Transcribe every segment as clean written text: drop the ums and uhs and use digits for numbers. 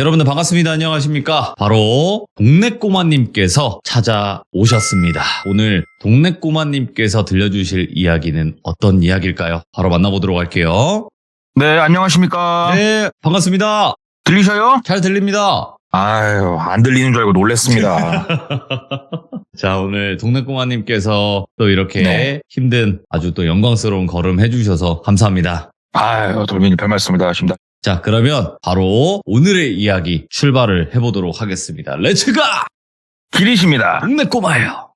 여러분들 반갑습니다. 안녕하십니까? 바로 동네꼬마님께서 찾아오셨습니다. 오늘 동네꼬마님께서 들려주실 이야기는 어떤 이야기일까요? 바로 만나보도록 할게요. 네, 안녕하십니까? 네, 반갑습니다. 들리셔요? 잘 들립니다. 아유, 안 들리는 줄 알고 놀랬습니다. 자, 오늘 동네꼬마님께서 또 이렇게 네. 힘든 아주 또 영광스러운 걸음 해주셔서 감사합니다. 아유, 돌민이 별 말씀을 다 하십니다. 자, 그러면 바로 오늘의 이야기 출발을 해보도록 하겠습니다. 렛츠가! 길이십니다. 동네꼬마예요.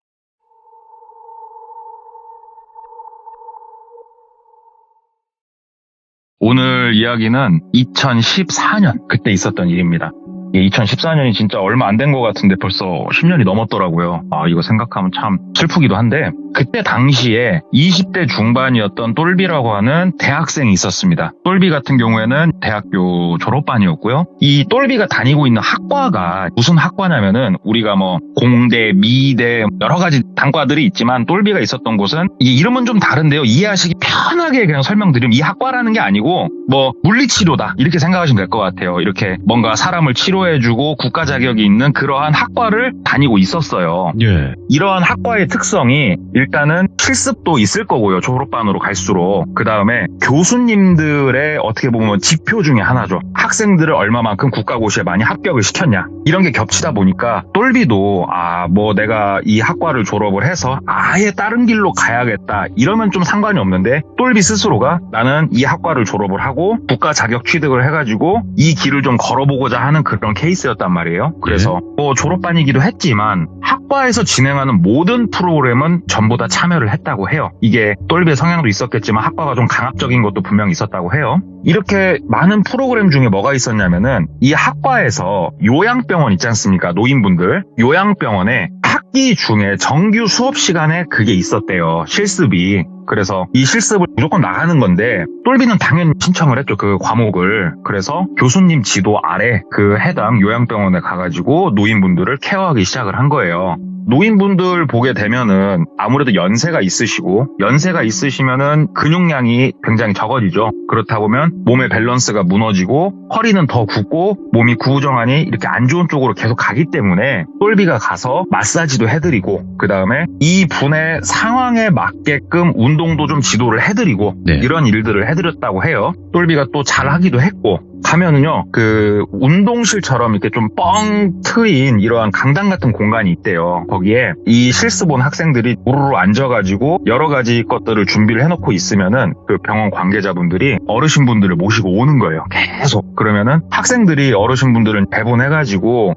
오늘 이야기는 2014년 그때 있었던 일입니다. 2014년이 진짜 얼마 안 된 것 같은데 벌써 10년이 넘었더라고요. 이거 생각하면 참 슬프기도 한데 그때 당시에 20대 중반이었던 똘비라고 하는 대학생이 있었습니다. 똘비 같은 경우에는 대학교 졸업반이었고요. 이 똘비가 다니고 있는 학과가 무슨 학과냐면은 우리가 뭐 공대, 미대 여러 가지 단과들이 있지만 똘비가 있었던 곳은 이 이름은 좀 다른데요. 이해하시기 편하게 그냥 설명드리면 이 학과라는 게 아니고 뭐 물리치료다 이렇게 생각하시면 될 것 같아요. 이렇게 뭔가 사람을 치료해주고 국가 자격이 있는 그러한 학과를 다니고 있었어요. 예. 이러한 학과의 특성이 일단은 실습도 있을 거고요. 졸업반으로 갈수록. 그 다음에 교수님들의 어떻게 보면 지표 중에 하나죠. 학생들을 얼마만큼 국가고시에 많이 합격을 시켰냐. 이런 게 겹치다 보니까 똘비도 뭐 내가 이 학과를 졸업을 해서 아예 다른 길로 가야겠다. 이러면 좀 상관이 없는데 똘비 스스로가 나는 이 학과를 졸업을 하고 국가 자격 취득을 해가지고 이 길을 좀 걸어보고자 하는 그런 케이스였단 말이에요. 그래서 뭐 졸업반이기도 했지만 학과에서 진행하는 모든 프로그램은 전부 다 참여를 했다고 해요. 이게 똘비의 성향도 있었겠지만 학과가 좀 강압적인 것도 분명히 있었다고 해요. 이렇게 많은 프로그램 중에 뭐가 있었냐면은 이 학과에서 요양병원 있지 않습니까? 노인분들. 요양병원에 학기 중에 정규 수업 시간에 그게 있었대요. 실습이. 그래서 이 실습을 무조건 나가는 건데 똘비는 당연히 신청을 했죠. 그 과목을. 그래서 교수님 지도 아래 그 해당 요양병원에 가가지고 노인분들을 케어하기 시작을 한 거예요. 노인분들 보게 되면은 아무래도 연세가 있으시면은 근육량이 굉장히 적어지죠. 그렇다 보면 몸의 밸런스가 무너지고 허리는 더 굽고 몸이 구부정하니 이렇게 안 좋은 쪽으로 계속 가기 때문에 똘비가 가서 마사지도 해드리고 그 다음에 이 분의 상황에 맞게끔 운동도 좀 지도를 해드리고 이런 일들을 해드렸다고 해요. 똘비가 또 잘하기도 했고 가면은요, 그 운동실처럼 이렇게 좀 뻥 트인 이러한 강당 같은 공간이 있대요. 거기에 이 실습 온 학생들이 우르르 앉아가지고 여러 가지 것들을 준비를 해놓고 있으면은 그 병원 관계자분들이 어르신분들을 모시고 오는 거예요. 계속. 그러면은 학생들이 어르신분들은 배분해가지고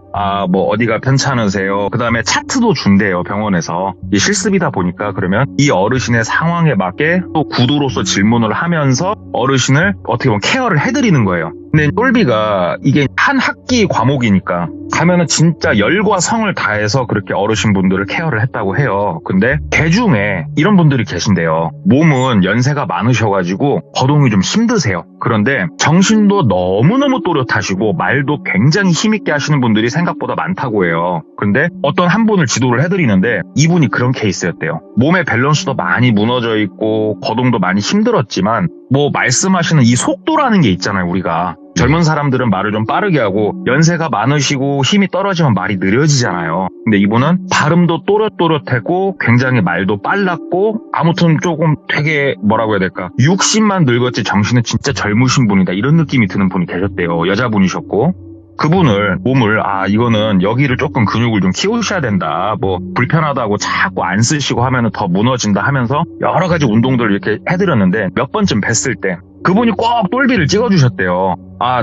뭐 어디가 편찮으세요? 그 다음에 차트도 준대요. 병원에서. 이 실습이다 보니까 그러면 이 어르신의 상황에 맞게 또 구도로서 질문을 하면서 어르신을 어떻게 보면 케어를 해드리는 거예요. 근데 똘비가 이게 한 학기 과목이니까 가면은 진짜 열과 성을 다해서 그렇게 어르신분들을 케어를 했다고 해요. 근데 대중에 이런 분들이 계신데요. 몸은 연세가 많으셔가지고 거동이 좀 힘드세요. 그런데 정신도 너무너무 또렷하시고 말도 굉장히 힘있게 하시는 분들이 생각보다 많다고 해요. 근데 어떤 한 분을 지도를 해드리는데 이분이 그런 케이스였대요. 몸의 밸런스도 많이 무너져 있고 거동도 많이 힘들었지만 뭐 말씀하시는 이 속도라는 게 있잖아요. 우리가 젊은 사람들은 말을 좀 빠르게 하고 연세가 많으시고 힘이 떨어지면 말이 느려지잖아요. 근데 이분은 발음도 또렷또렷하고 굉장히 말도 빨랐고 아무튼 조금 되게 뭐라고 해야 될까 60만 늙었지 정신은 진짜 젊으신 분이다 이런 느낌이 드는 분이 계셨대요. 여자분이셨고 그분을 몸을 이거는 여기를 조금 근육을 좀 키우셔야 된다. 뭐 불편하다고 자꾸 안 쓰시고 하면은 더 무너진다 하면서 여러 가지 운동들을 이렇게 해드렸는데 몇 번쯤 뵀을 때 그분이 꼭 똘비를 찍어주셨대요.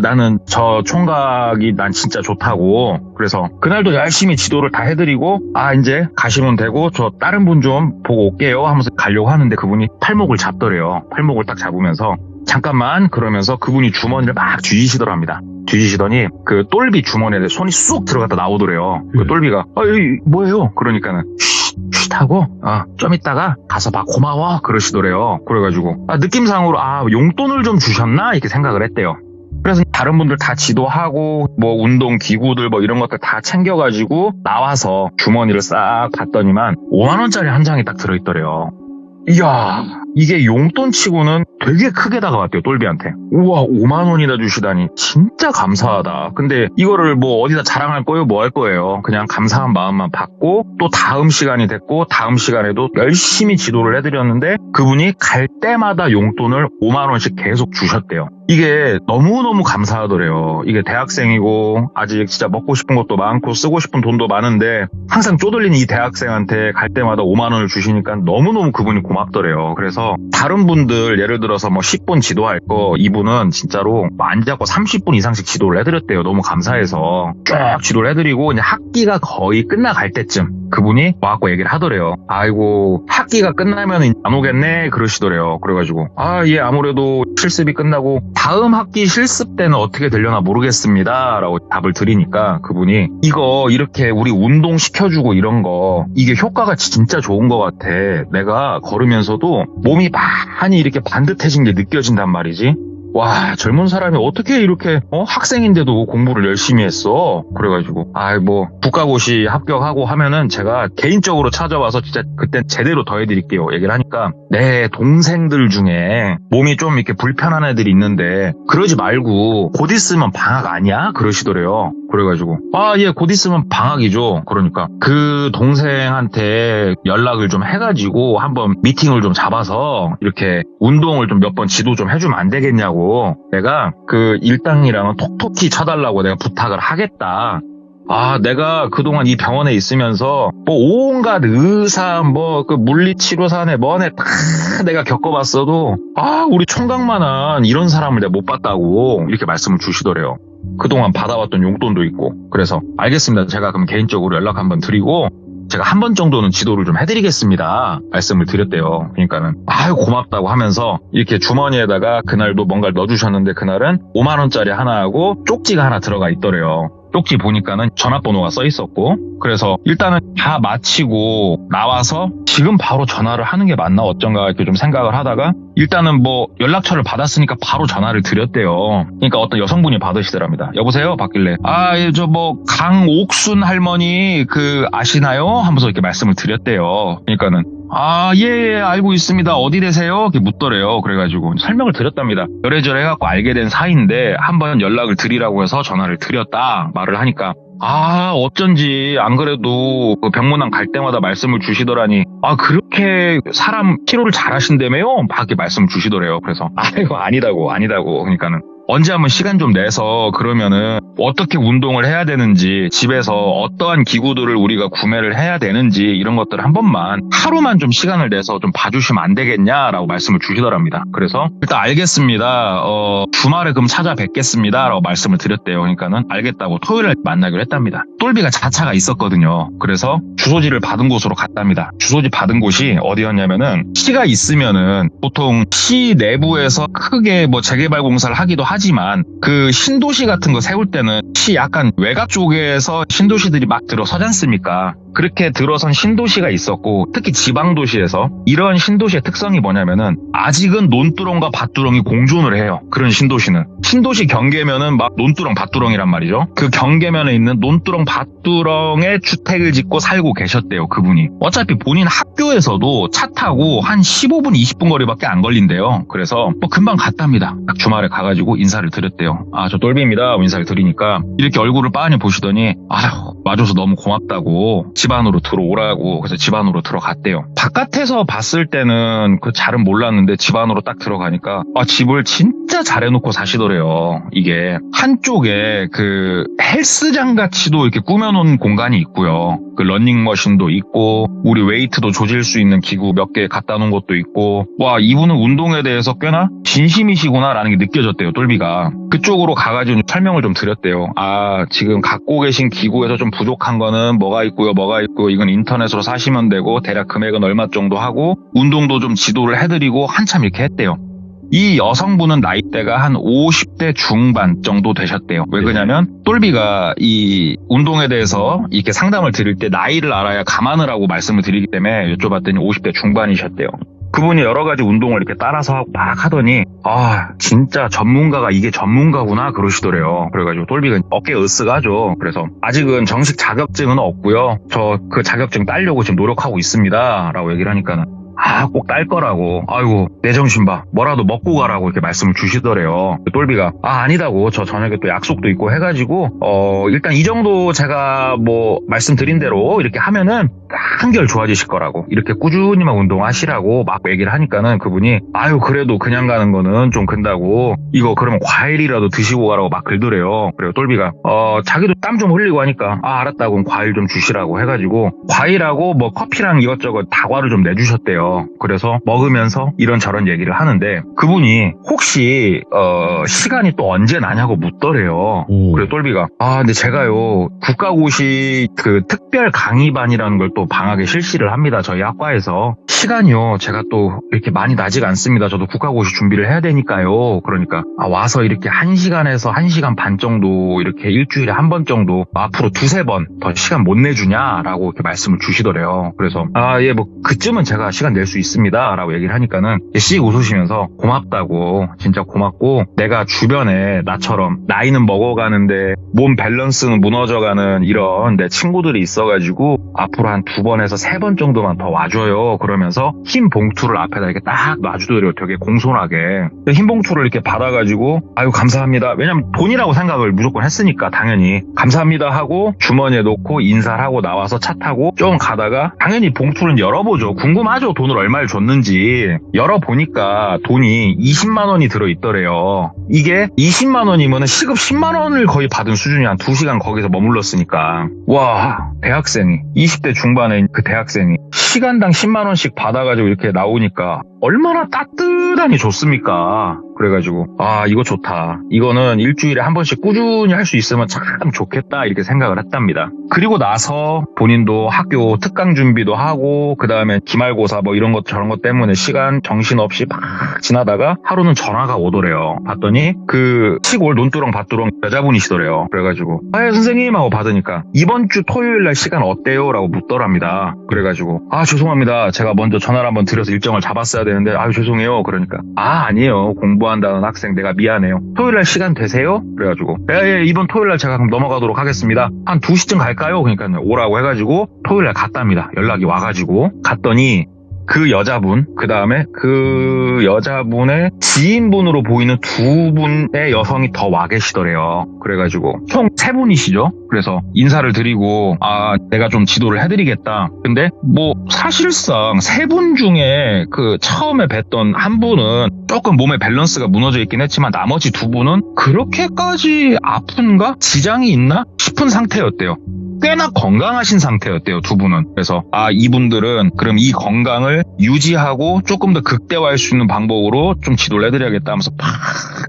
나는 저 총각이 난 진짜 좋다고. 그래서 그날도 열심히 지도를 다 해드리고 이제 가시면 되고 저 다른 분 좀 보고 올게요 하면서 가려고 하는데 그분이 팔목을 잡더래요. 팔목을 딱 잡으면서 잠깐만 그러면서 그분이 주머니를 막 뒤지시더랍니다. 뒤지시더니 그 똘비 주머니에 손이 쑥 들어갔다 나오더래요. 그 똘비가 여기 뭐예요? 그러니까는 쉿 하고 좀 이따가 가서 봐 고마워 그러시더래요. 그래가지고 느낌상으로 용돈을 좀 주셨나 이렇게 생각을 했대요. 그래서 다른 분들 다 지도하고 뭐 운동 기구들 뭐 이런 것들 다 챙겨가지고 나와서 주머니를 싹 봤더니만 5만 원짜리 한 장이 딱 들어있더래요. 이야, 이게 용돈치고는 되게 크게 다가왔대요, 똘비한테. 우와, 5만 원이나 주시다니 진짜 감사하다. 근데 이거를 뭐 어디다 자랑할 거예요? 뭐 할 거예요? 그냥 감사한 마음만 받고 또 다음 시간이 됐고 다음 시간에도 열심히 지도를 해드렸는데 그분이 갈 때마다 용돈을 5만 원씩 계속 주셨대요. 이게 너무너무 감사하더래요. 이게 대학생이고 아직 진짜 먹고 싶은 것도 많고 쓰고 싶은 돈도 많은데 항상 쪼들린 이 대학생한테 갈 때마다 5만 원을 주시니까 너무너무 그분이 고맙더래요. 그래서 다른 분들 예를 들어서 뭐 10분 지도할 거 이분은 진짜로 안 잡고 30분 이상씩 지도를 해드렸대요. 너무 감사해서 쭉 지도를 해드리고 이제 학기가 거의 끝나갈 때쯤 그분이 와갖고 얘기를 하더래요. 아이고 학기가 끝나면 안 오겠네 그러시더래요. 그래가지고 예 아무래도 실습이 끝나고 다음 학기 실습 때는 어떻게 되려나 모르겠습니다 라고 답을 드리니까 그분이 이거 이렇게 우리 운동 시켜주고 이런 거 이게 효과가 진짜 좋은 것 같아. 내가 걸으면서도 몸이 많이 이렇게 반듯해진 게 느껴진단 말이지. 와, 젊은 사람이 어떻게 이렇게 학생인데도 공부를 열심히 했어. 그래가지고 뭐 국가고시 합격하고 하면은 제가 개인적으로 찾아와서 진짜 그땐 제대로 더 해드릴게요 얘기를 하니까 내 동생들 중에 몸이 좀 이렇게 불편한 애들이 있는데 그러지 말고 곧 있으면 방학 아니야? 그러시더래요. 그래가지고 예 곧 있으면 방학이죠. 그러니까 그 동생한테 연락을 좀 해가지고 한번 미팅을 좀 잡아서 이렇게 운동을 좀 몇 번 지도 좀 해주면 안 되겠냐고 내가 그 일당이랑은 톡톡히 쳐달라고 내가 부탁을 하겠다. 내가 그동안 이 병원에 있으면서 뭐 온갖 의사 그 물리치료사네 뭐네 다 내가 겪어봤어도 우리 총각만한 이런 사람을 내가 못 봤다고 이렇게 말씀을 주시더래요. 그동안 받아왔던 용돈도 있고. 그래서 알겠습니다. 제가 그럼 개인적으로 연락 한번 드리고 제가 한 번 정도는 지도를 좀 해드리겠습니다 말씀을 드렸대요. 그러니까는 고맙다고 하면서 이렇게 주머니에다가 그날도 뭔가를 넣어주셨는데 그날은 5만 원짜리 하나하고 쪽지가 하나 들어가 있더래요. 쪽지 보니까는 전화번호가 써 있었고 그래서 일단은 다 마치고 나와서 지금 바로 전화를 하는 게 맞나 어쩐가 이렇게 좀 생각을 하다가 일단은 뭐 연락처를 받았으니까 바로 전화를 드렸대요. 그러니까 어떤 여성분이 받으시더랍니다. 여보세요? 받길래 저 뭐 강옥순 할머니 아시나요? 하면서 이렇게 말씀을 드렸대요. 그러니까는 예, 알고 있습니다. 어디 되세요? 이렇게 묻더래요. 그래가지고 설명을 드렸답니다. 이래저래 해갖고 알게 된 사이인데 한번 연락을 드리라고 해서 전화를 드렸다 말을 하니까 어쩐지 안 그래도 그 병문안 갈 때마다 말씀을 주시더라니 그렇게 사람 치료를 잘하신다며요? 막 이렇게 말씀을 주시더래요. 그래서 이거 아니다고 그러니까는 언제 한번 시간 좀 내서 그러면은 어떻게 운동을 해야 되는지 집에서 어떠한 기구들을 우리가 구매를 해야 되는지 이런 것들 한 번만 하루만 좀 시간을 내서 좀 봐주시면 안 되겠냐라고 말씀을 주시더랍니다. 그래서 일단 알겠습니다. 주말에 그럼 찾아뵙겠습니다 라고 말씀을 드렸대요. 그러니까는 알겠다고 토요일에 만나기로 했답니다. 똘비가 자차가 있었거든요. 그래서 주소지를 받은 곳으로 갔답니다. 주소지 받은 곳이 어디였냐면은 시가 있으면은 보통 시 내부에서 크게 뭐 재개발 공사를 하기도 하지만 그 신도시 같은 거 세울 때는 시 약간 외곽 쪽에서 신도시들이 막 들어서지 않습니까? 그렇게 들어선 신도시가 있었고 특히 지방도시에서 이런 신도시의 특성이 뭐냐면은 아직은 논두렁과 밭두렁이 공존을 해요. 그런 신도시는. 신도시 경계면은 막 논두렁 밭두렁이란 말이죠. 그 경계면에 있는 논두렁 밭두렁에 주택을 짓고 살고 계셨대요. 그분이. 어차피 본인 학교에서도 차 타고 한 15분 20분 거리밖에 안 걸린대요. 그래서 뭐 금방 갔답니다. 딱 주말에 가가지고 인사를 드렸대요. 저 똘비입니다. 인사를 드리니까 이렇게 얼굴을 빤히 보시더니 와줘서 너무 고맙다고 집 안으로 들어오라고 그래서 집 안으로 들어갔대요. 바깥에서 봤을 때는 잘은 몰랐는데 집 안으로 딱 들어가니까 집을 진짜 잘해놓고 사시더래요. 이게 한쪽에 헬스장 같이도 이렇게 꾸며놓은 공간이 있고요. 러닝머신도 있고 우리 웨이트도 조질 수 있는 기구 몇 개 갖다 놓은 것도 있고 이분은 운동에 대해서 꽤나 진심이시구나라는 게 느껴졌대요. 똘비가. 그쪽으로 가가지고 설명을 좀 드렸대요. 지금 갖고 계신 기구에서 좀 부족한 거는 뭐가 있고 이건 인터넷으로 사시면 되고 대략 금액은 얼마 정도 하고 운동도 좀 지도를 해드리고 한참 이렇게 했대요. 이 여성분은 나이대가 한 50대 중반 정도 되셨대요. 왜 그러냐면 똘비가 이 운동에 대해서 이렇게 상담을 드릴 때 나이를 알아야 감안을 하고 말씀을 드리기 때문에 여쭤봤더니 50대 중반이셨대요. 그분이 여러 가지 운동을 이렇게 따라서 막 하더니 진짜 전문가가 이게 전문가구나 그러시더래요. 그래가지고 똘비가 어깨 으쓱하죠. 그래서 아직은 정식 자격증은 없고요. 저 그 자격증 따려고 지금 노력하고 있습니다 라고 얘기를 하니까는 꼭 딸 거라고. 아이고, 내 정신 봐. 뭐라도 먹고 가라고 이렇게 말씀을 주시더래요. 똘비가 아니다고. 저 저녁에 또 약속도 있고 해가지고 일단 이 정도 제가 뭐 말씀드린 대로 이렇게 하면은 한결 좋아지실 거라고. 이렇게 꾸준히만 운동하시라고 막 얘기를 하니까는 그분이 그래도 그냥 가는 거는 좀 근다고. 이거 그러면 과일이라도 드시고 가라고 막 글더래요. 그래요. 똘비가 자기도 땀 좀 흘리고 하니까 알았다고 그럼 과일 좀 주시라고 해가지고 과일하고 뭐 커피랑 이것저것 다과를 좀 내주셨대요. 그래서 먹으면서 이런저런 얘기를 하는데 그분이 혹시 시간이 또 언제 나냐고 묻더래요. 그래서 똘비가 근데 제가요 국가고시 그 특별 강의반이라는 걸 또 방학에 실시를 합니다. 저희 학과에서. 시간이요 제가 또 이렇게 많이 나지가 않습니다. 저도 국가고시 준비를 해야 되니까요. 그러니까 와서 이렇게 1시간에서 1시간 반 정도 이렇게 일주일에 한 번 정도 앞으로 2-3번 더 시간 못 내주냐라고 이렇게 말씀을 주시더래요. 그래서 예 뭐 그쯤은 제가 시간 낼 수 있습니다 라고 얘기를 하니까는 씩 웃으시면서 고맙다고. 진짜 고맙고 내가 주변에 나처럼 나이는 먹어가는데 몸 밸런스는 무너져가는 이런 내 친구들이 있어가지고 앞으로 한 2번에서 3번 정도만 더 와줘요. 그러면서 흰 봉투를 앞에다 이렇게 딱 놔주더래요. 되게 공손하게. 흰 봉투를 이렇게 받아가지고 감사합니다. 왜냐면 돈이라고 생각을 무조건 했으니까 당연히 감사합니다 하고 주머니에 놓고 인사를 하고 나와서 차 타고 좀 가다가 당연히 봉투를 열어보죠. 궁금하죠. 돈을 얼마를 줬는지. 열어보니까 돈이 20만 원이 들어있더래요. 이게 20만 원이면 시급 10만 원을 거의 받은 수준이. 한 2시간 거기서 머물렀으니까. 와, 대학생이 20대 중반에 그 대학생이 시간당 10만 원씩 받아가지고 이렇게 나오니까 얼마나 따뜻하니 좋습니까? 그래가지고 이거 좋다. 이거는 일주일에 한 번씩 꾸준히 할 수 있으면 참 좋겠다 이렇게 생각을 했답니다. 그리고 나서 본인도 학교 특강 준비도 하고 그 다음에 기말고사 뭐 이런 것 저런 것 때문에 시간 정신없이 막 지나다가 하루는 전화가 오더래요. 봤더니 그 시골 논두렁 밭두렁 여자분이시더래요. 그래가지고 선생님 하고 받으니까 이번 주 토요일날 시간 어때요? 라고 묻더랍니다. 그래가지고 죄송합니다. 제가 먼저 전화를 한번 드려서 일정을 잡았어야 되는데 죄송해요. 그러니까 아니에요. 공부한다는 학생 내가 미안해요. 토요일날 시간 되세요? 그래가지고 예, 이번 토요일날 제가 그럼 넘어가도록 하겠습니다. 한 2시쯤 갈까요? 그러니까 오라고 해가지고 토요일날 갔답니다. 연락이 와가지고 갔더니 그 여자분, 그 다음에 그 여자분의 지인분으로 보이는 2분의 여성이 더 와 계시더래요. 그래가지고 총 3분이시죠. 그래서 인사를 드리고 내가 좀 지도를 해드리겠다. 근데 뭐 사실상 3분 중에 그 처음에 뵀던 한 분은 조금 몸의 밸런스가 무너져 있긴 했지만 나머지 2분은 그렇게까지 아픈가? 지장이 있나? 싶은 상태였대요. 꽤나 건강하신 상태였대요. 2분은. 그래서 이분들은 그럼 이 건강을 유지하고 조금 더 극대화할 수 있는 방법으로 좀 지도를 해드려야겠다 하면서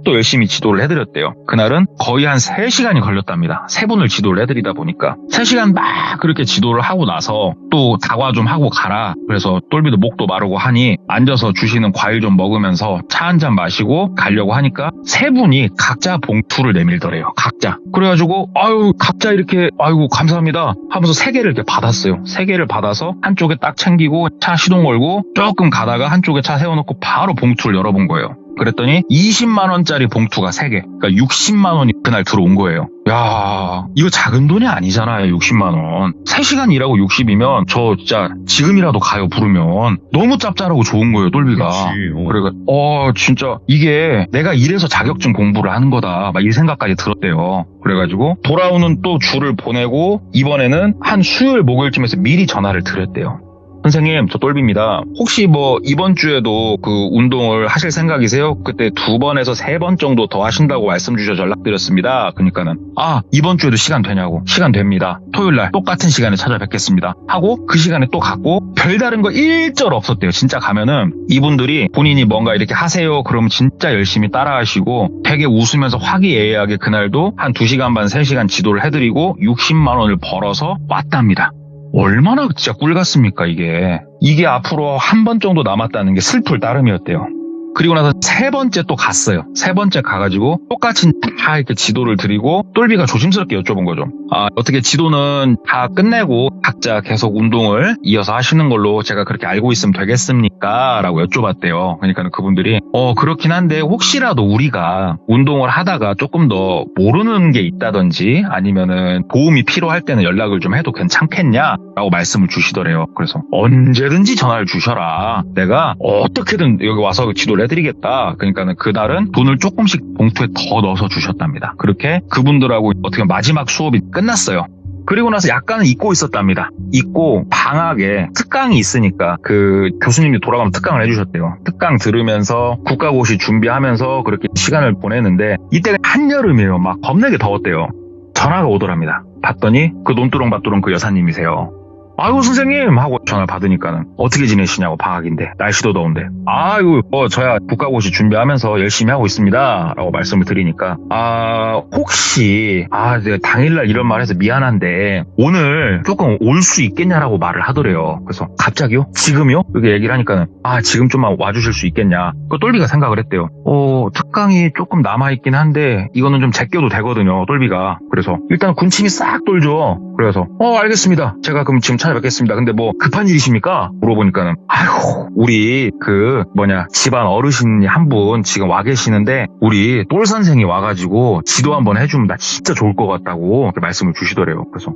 또 열심히 지도를 해드렸대요. 그날은 거의 한 3시간이 걸렸답니다. 3분을 지도를 해드리다 보니까 3시간 막 그렇게 지도를 하고 나서 또 다과 좀 하고 가라. 그래서 똘비도 목도 마르고 하니 앉아서 주시는 과일 좀 먹으면서 차 한 잔 마시고 가려고 하니까 3분이 각자 봉투를 내밀더래요. 각자. 그래가지고 각자 이렇게 감사합니다 하면서 3개를 이렇게 받았어요. 3개를 받아서 한쪽에 딱 챙기고 차 시동 걸고 조금 가다가 한쪽에 차 세워놓고 바로 봉투를 열어본 거예요. 그랬더니 20만 원짜리 봉투가 3개. 그러니까 60만 원이 그날 들어온 거예요. 야, 이거 작은 돈이 아니잖아요. 60만 원. 3시간 일하고 60이면 저 진짜 지금이라도 가요 부르면. 너무 짭짤하고 좋은 거예요. 똘비가. 그래가 진짜 이게 내가 이래서 자격증 공부를 하는 거다 막 이 생각까지 들었대요. 그래가지고 돌아오는 또 줄을 보내고 이번에는 한 수요일 목요일쯤에서 미리 전화를 드렸대요. 선생님, 저 똘비입니다. 혹시 뭐 이번 주에도 그 운동을 하실 생각이세요? 그때 2번에서 3번 정도 더 하신다고 말씀 주셔서 연락드렸습니다. 그러니까는 이번 주에도 시간 되냐고. 시간 됩니다. 토요일날 똑같은 시간에 찾아뵙겠습니다. 하고 그 시간에 또 갔고 별다른 거 일절 없었대요. 진짜 가면은 이분들이 본인이 뭔가 이렇게 하세요. 그러면 진짜 열심히 따라하시고 되게 웃으면서 화기애애하게 그날도 한 2시간 반 3시간 지도를 해드리고 60만 원을 벌어서 왔답니다. 얼마나 진짜 꿀 같습니까, 이게. 이게 앞으로 한 번 정도 남았다는 게 슬플 따름이었대요. 그리고 나서 3번째 또 갔어요. 3번째 가가지고 똑같이 다 이렇게 지도를 드리고 똘비가 조심스럽게 여쭤본 거죠. 어떻게 지도는 다 끝내고 각자 계속 운동을 이어서 하시는 걸로 제가 그렇게 알고 있으면 되겠습니까? 라고 여쭤봤대요. 그러니까 그분들이 그렇긴 한데 혹시라도 우리가 운동을 하다가 조금 더 모르는 게 있다든지 아니면은 도움이 필요할 때는 연락을 좀 해도 괜찮겠냐? 라고 말씀을 주시더래요. 그래서 언제든지 전화를 주셔라. 내가 어떻게든 여기 와서 지도를 해드리겠다. 그러니까는 그날은 돈을 조금씩 봉투에 더 넣어서 주셨답니다. 그렇게 그분들하고 어떻게 보면 마지막 수업이 끝났어요. 그리고 나서 약간은 잊고 있었답니다. 잊고 방학에 특강이 있으니까 그 교수님이 돌아가면 특강을 해주셨대요. 특강 들으면서 국가고시 준비하면서 그렇게 시간을 보내는데 이때가 한여름이에요. 막 겁나게 더웠대요. 전화가 오더랍니다. 봤더니 그 논두렁밭두렁 그 여사님이세요. 아이고 선생님 하고 전화를 받으니까는 어떻게 지내시냐고 방학인데 날씨도 더운데 아이고 저야 국가고시 준비하면서 열심히 하고 있습니다 라고 말씀을 드리니까 혹시 내가 당일날 이런 말 해서 미안한데 오늘 조금 올 수 있겠냐라고 말을 하더래요. 그래서 갑자기요? 지금요? 이렇게 얘기를 하니까는 지금 좀만 와주실 수 있겠냐. 그 똘비가 생각을 했대요. 특강이 조금 남아있긴 한데 이거는 좀 제껴도 되거든요 똘비가. 그래서 일단 군침이 싹 돌죠. 그래서 알겠습니다. 제가 그럼 지금 찾아뵙겠습니다. 근데 뭐 급한 일이십니까? 물어보니까는 우리 집안 어르신이 한 분 지금 와 계시는데 우리 똘 선생이 와가지고 지도 한번 해주면 나 진짜 좋을 것 같다고 말씀을 주시더래요. 그래서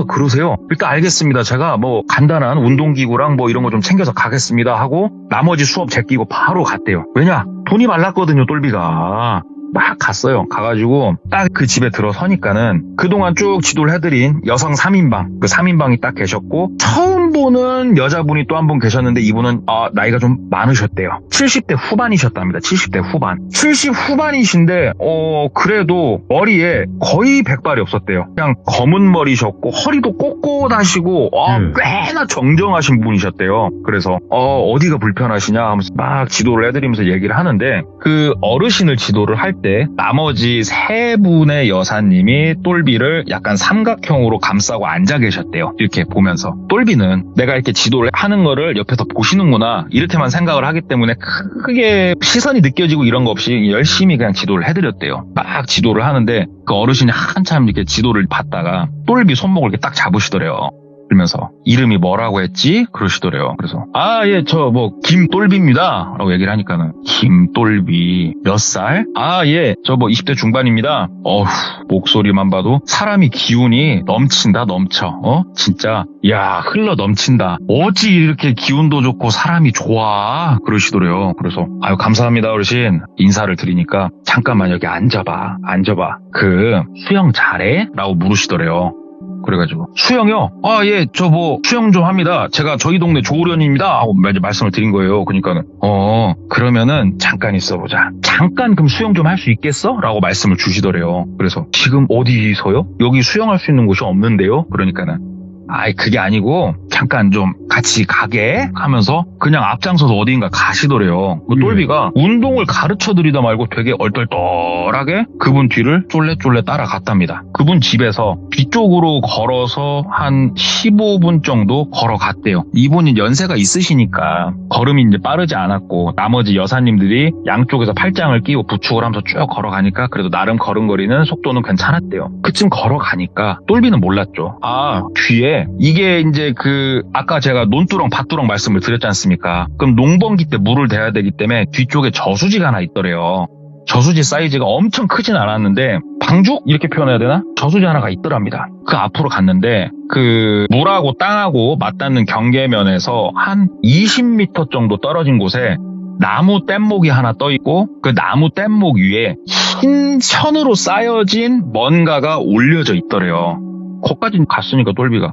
그러세요? 일단 알겠습니다. 제가 뭐 간단한 운동기구랑 뭐 이런 거 좀 챙겨서 가겠습니다 하고 나머지 수업 제끼고 바로 갔대요. 왜냐? 돈이 말랐거든요 똘비가. 막 갔어요. 가가지고 딱 그 집에 들어서니까는 그동안 쭉 지도를 해드린 여성 3인방 그 3인방이 딱 계셨고 처음 보는 여자분이 또 한 분 계셨는데 이분은 나이가 좀 많으셨대요. 70대 후반이셨답니다. 70대 후반. 70 후반이신데 그래도 머리에 거의 백발이 없었대요. 그냥 검은 머리셨고 허리도 꼿꼿하시고 꽤나 정정하신 분이셨대요. 그래서 어디가 불편하시냐 하면서 막 지도를 해드리면서 얘기를 하는데 그 어르신을 지도를 할 때 나머지 세 분의 여사님이 똘비를 약간 삼각형으로 감싸고 앉아 계셨대요. 이렇게 보면서 똘비는 내가 이렇게 지도를 하는 거를 옆에서 보시는구나 이렇게만 생각을 하기 때문에 크게 시선이 느껴지고 이런 거 없이 열심히 그냥 지도를 해드렸대요. 막 지도를 하는데 그 어르신이 한참 이렇게 지도를 봤다가 똘비 손목을 이렇게 딱 잡으시더래요. 그러면서 이름이 뭐라고 했지? 그러시더래요. 그래서 저 김똘비입니다 라고 얘기를 하니까는 김똘비 몇 살? 저 20대 중반입니다. 목소리만 봐도 사람이 기운이 넘쳐. 진짜 흘러 넘친다. 어찌 이렇게 기운도 좋고 사람이 좋아 그러시더래요. 그래서 감사합니다 어르신 인사를 드리니까 잠깐만 여기 앉아봐. 그 수영 잘해? 라고 물으시더래요. 그래가지고 수영요? 저 수영 좀 합니다. 제가 저희 동네 조우련입니다 하고 말씀을 드린 거예요. 그러니까는 그러면은 잠깐 있어보자. 잠깐 그럼 수영 좀 할 수 있겠어? 라고 말씀을 주시더래요. 그래서 지금 어디서요? 여기 수영할 수 있는 곳이 없는데요? 그러니까는 그게 아니고 잠깐 좀 같이 가게 하면서 그냥 앞장서서 어디인가 가시더래요. 그 똘비가 운동을 가르쳐드리다 말고 되게 얼떨떨하게 그분 뒤를 쫄래쫄래 따라갔답니다. 그분 집에서 뒤쪽으로 걸어서 한 15분 정도 걸어갔대요. 이분이 연세가 있으시니까 걸음이 이제 빠르지 않았고 나머지 여사님들이 양쪽에서 팔짱을 끼고 부축을 하면서 쭉 걸어가니까 그래도 나름 걸음걸이는 속도는 괜찮았대요. 그쯤 걸어가니까 똘비는 몰랐죠. 뒤에 이게 이제 아까 제가 논두렁 밭두렁 말씀을 드렸지 않습니까? 그럼 농번기 때 물을 대야 되기 때문에 뒤쪽에 저수지가 하나 있더래요. 저수지 사이즈가 엄청 크진 않았는데 방죽? 이렇게 표현해야 되나? 저수지 하나가 있더랍니다. 그 앞으로 갔는데 그 물하고 땅하고 맞닿는 경계면에서 한 20m 정도 떨어진 곳에 나무 뗏목이 하나 떠 있고 그 나무 뗏목 위에 흰 천으로 쌓여진 뭔가가 올려져 있더래요. 거기까지 갔으니까 똘비가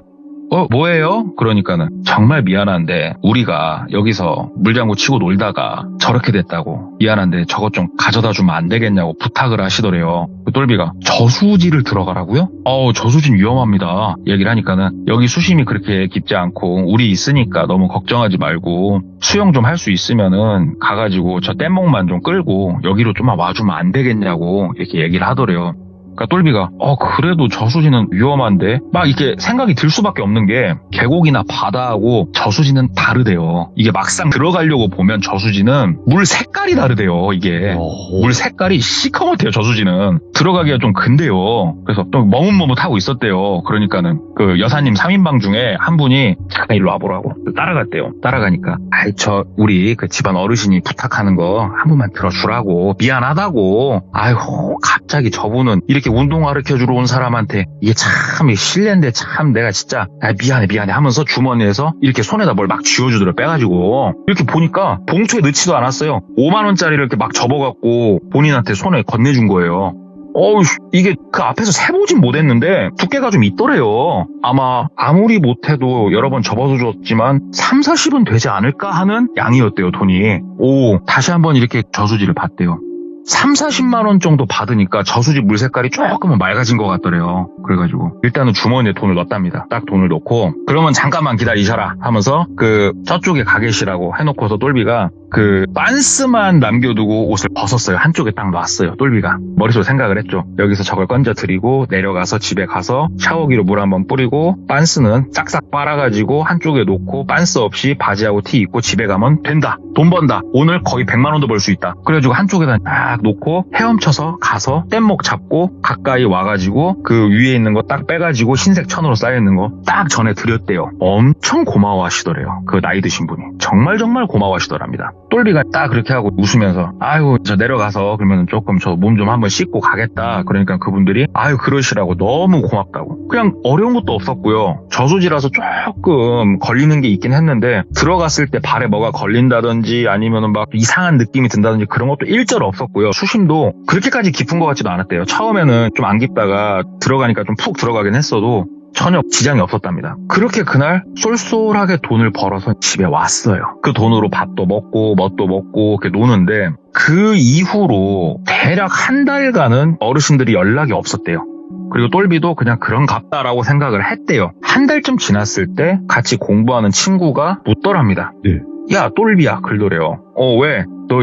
뭐예요? 그러니까는 정말 미안한데 우리가 여기서 물장구 치고 놀다가 저렇게 됐다고 미안한데 저것 좀 가져다 주면 안 되겠냐고 부탁을 하시더래요. 그 똘비가 저수지를 들어가라고요? 저수지는 위험합니다 얘기를 하니까는 여기 수심이 그렇게 깊지 않고 우리 있으니까 너무 걱정하지 말고 수영 좀 할 수 있으면은 가가지고 저 뗏목만 좀 끌고 여기로 좀만 와주면 안 되겠냐고 이렇게 얘기를 하더래요. 그러니까 똘비가 그래도 저수지는 위험한데 막 이렇게 생각이 들 수밖에 없는 게 계곡이나 바다하고 저수지는 다르대요. 이게 막상 들어가려고 보면 저수지는 물 색깔이 다르대요. 이게 물 색깔이 시커멓대요. 저수지는 들어가기가 좀 근데요. 그래서 또 머뭇머뭇하고 있었대요. 그러니까는 그 여사님 3인방 중에 한 분이 잠깐 일로 와보라고 따라갔대요. 따라가니까 우리 그 집안 어르신이 부탁하는 거 한 번만 들어주라고, 미안하다고. 아이고 갑자기 저분은 이렇게 운동 가르쳐주러 온 사람한테 이게 참 실례인데 참 내가 진짜 미안해 하면서 주머니에서 이렇게 손에다 뭘 막 쥐어주더래. 빼가지고 이렇게 보니까 봉투에 넣지도 않았어요. 5만 원짜리를 이렇게 막 접어갖고 본인한테 손에 건네준 거예요. 이게 그 앞에서 세보진 못했는데 두께가 좀 있더래요. 아무리 못해도 여러 번 접어서 줬지만 3-40은 되지 않을까 하는 양이었대요. 돈이. 다시 한번 이렇게 저수지를 봤대요. 30-40만 원 정도 받으니까 저수지 물 색깔이 조금은 맑아진 것 같더래요. 그래가지고 일단은 주머니에 돈을 넣었답니다. 딱 돈을 넣고 그러면 잠깐만 기다리셔라 하면서 그 저쪽에 가 계시라고 해놓고서 똘비가 그 빤스만 남겨두고 옷을 벗었어요. 한쪽에 딱 놨어요. 똘비가 머릿속으로 생각을 했죠. 여기서 저걸 건져드리고 내려가서 집에 가서 샤워기로 물 한번 뿌리고 빤스는 싹싹 빨아가지고 한쪽에 놓고 빤스 없이 바지하고 티 입고 집에 가면 된다. 돈 번다. 오늘 거의 100만 원도 벌 수 있다. 그래가지고 한쪽에다 딱 놓고 헤엄쳐서 가서 뗏목 잡고 가까이 와가지고 그 위에 있는 거 딱 빼가지고 흰색 천으로 쌓여있는 거 딱 전해드렸대요. 엄청 고마워하시더래요. 그 나이 드신 분이. 정말 고마워하시더랍니다. 똘비가 딱 그렇게 하고 웃으면서 저 내려가서 그러면 조금 저 몸 좀 한번 씻고 가겠다. 그러니까 그분들이 그러시라고 너무 고맙다고. 그냥 어려운 것도 없었고요. 저수지라서 조금 걸리는 게 있긴 했는데 들어갔을 때 발에 뭐가 걸린다든지 아니면은 막 이상한 느낌이 든다든지 그런 것도 일절 없었고요. 수심도 그렇게까지 깊은 것 같지도 않았대요. 처음에는 좀 안 깊다가 들어가니까 좀 푹 들어가긴 했어도 전혀 지장이 없었답니다. 그렇게 그날 쏠쏠하게 돈을 벌어서 집에 왔어요. 그 돈으로 밥도 먹고 뭣도 먹고 이렇게 노는데 그 이후로 대략 한 달간은 어르신들이 연락이 없었대요. 그리고 똘비도 그냥 그런갑다라고 생각을 했대요. 한 달쯤 지났을 때 같이 공부하는 친구가 묻더랍니다. 네. 야 똘비야 그러더래요. 왜? 너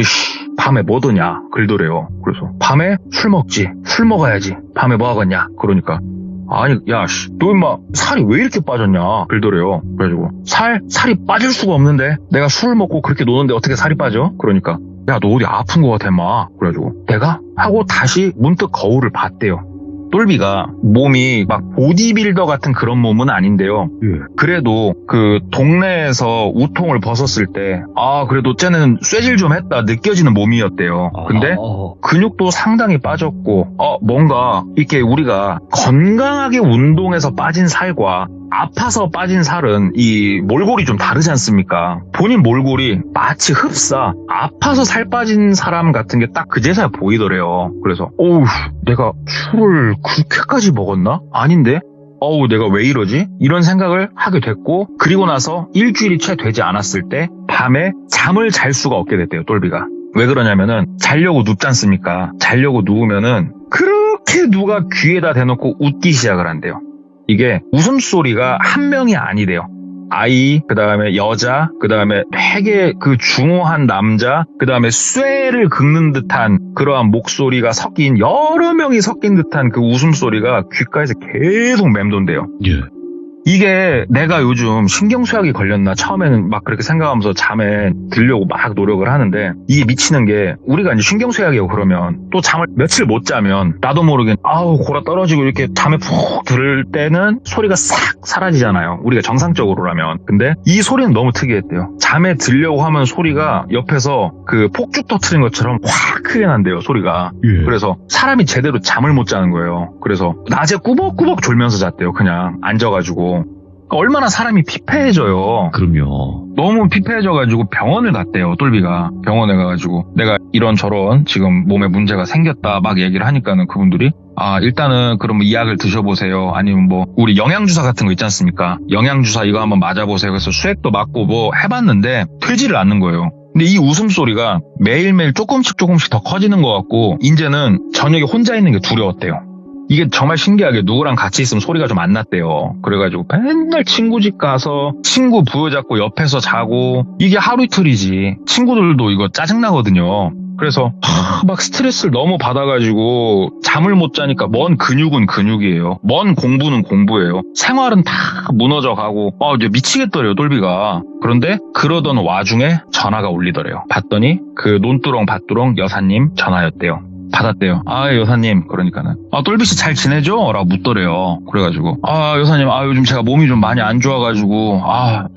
밤에 뭐 드냐? 그러더래요. 그래서 밤에 술 먹지. 술 먹어야지. 밤에 뭐 하겠냐? 그러니까 아니 너 인마 살이 왜 이렇게 빠졌냐? 그러더래요. 그래가지고 살이 빠질 수가 없는데 내가 술 먹고 그렇게 노는데 어떻게 살이 빠져? 그러니까 야 너 어디 아픈 거 같아 인마. 그래가지고 내가? 하고 다시 문득 거울을 봤대요. 똘비가 몸이 막 보디빌더 같은 그런 몸은 아닌데요. 그래도 그 동네에서 우통을 벗었을 때 그래도 쟤는 쇠질 좀 했다 느껴지는 몸이었대요. 근데 근육도 상당히 빠졌고 뭔가 이렇게 우리가 건강하게 운동해서 빠진 살과 아파서 빠진 살은 이 몰골이 좀 다르지 않습니까? 본인 몰골이 마치 흡사 아파서 살 빠진 사람 같은 게 딱 그제서야 보이더래요. 그래서 내가 술을 그렇게까지 먹었나? 아닌데? 내가 왜 이러지? 이런 생각을 하게 됐고 그리고 나서 일주일이 채 되지 않았을 때 밤에 잠을 잘 수가 없게 됐대요. 똘비가. 왜 그러냐면은 자려고 눕지 않습니까? 자려고 누우면은 그렇게 누가 귀에다 대놓고 웃기 시작을 한대요. 이게 웃음소리가 한 명이 아니래요. 아이, 그 다음에 여자, 그 다음에 되게 그 중후한 남자, 그 다음에 쇠를 긁는 듯한 그러한 목소리가 섞인 여러 명이 섞인 듯한 그 웃음소리가 귓가에서 계속 맴돈대요. 예. 이게 내가 요즘 신경쇠약이 걸렸나 처음에는 막 그렇게 생각하면서 잠에 들려고 막 노력을 하는데 이게 미치는 게 우리가 이제 신경쇠약이고 그러면 또 잠을 며칠 못 자면 나도 모르게 골아 떨어지고 이렇게 잠에 푹 들 때는 소리가 싹 사라지잖아요. 우리가 정상적으로라면. 근데 이 소리는 너무 특이했대요. 잠에 들려고 하면 소리가 옆에서 그 폭죽 터트린 것처럼 확 크게 난대요. 소리가. 예. 그래서 사람이 제대로 잠을 못 자는 거예요. 그래서 낮에 꾸벅꾸벅 졸면서 잤대요. 그냥 앉아가지고. 얼마나 사람이 피폐해져요. 그럼요. 너무 피폐해져가지고 병원을 갔대요. 똘비가. 병원에 가가지고 내가 이런저런 지금 몸에 문제가 생겼다 막 얘기를 하니까는 그분들이 일단은 그럼 이 약을 드셔보세요. 아니면 뭐 우리 영양주사 같은 거 있지 않습니까? 영양주사 이거 한번 맞아보세요. 그래서 수액도 맞고 뭐 해봤는데 되지를 않는 거예요. 근데 이 웃음소리가 매일매일 조금씩 더 커지는 것 같고 이제는 저녁에 혼자 있는 게 두려웠대요. 이게 정말 신기하게 누구랑 같이 있으면 소리가 좀 안 났대요. 그래가지고 맨날 친구 집 가서 친구 부여잡고 옆에서 자고 이게 하루 이틀이지. 친구들도 이거 짜증나거든요. 그래서 막 스트레스를 너무 받아가지고 잠을 못 자니까 먼 근육은 근육이에요. 먼 공부는 공부예요. 생활은 다 무너져가고 이제 미치겠더래요, 똘비가. 그런데 그러던 와중에 전화가 울리더래요. 봤더니 그 논두렁 밭두렁 여사님 전화였대요. 받았대요. 여사님, 그러니까는 똘비씨 잘 지내죠? 라고 묻더래요. 그래가지고 여사님, 요즘 제가 몸이 좀 많이 안 좋아가지고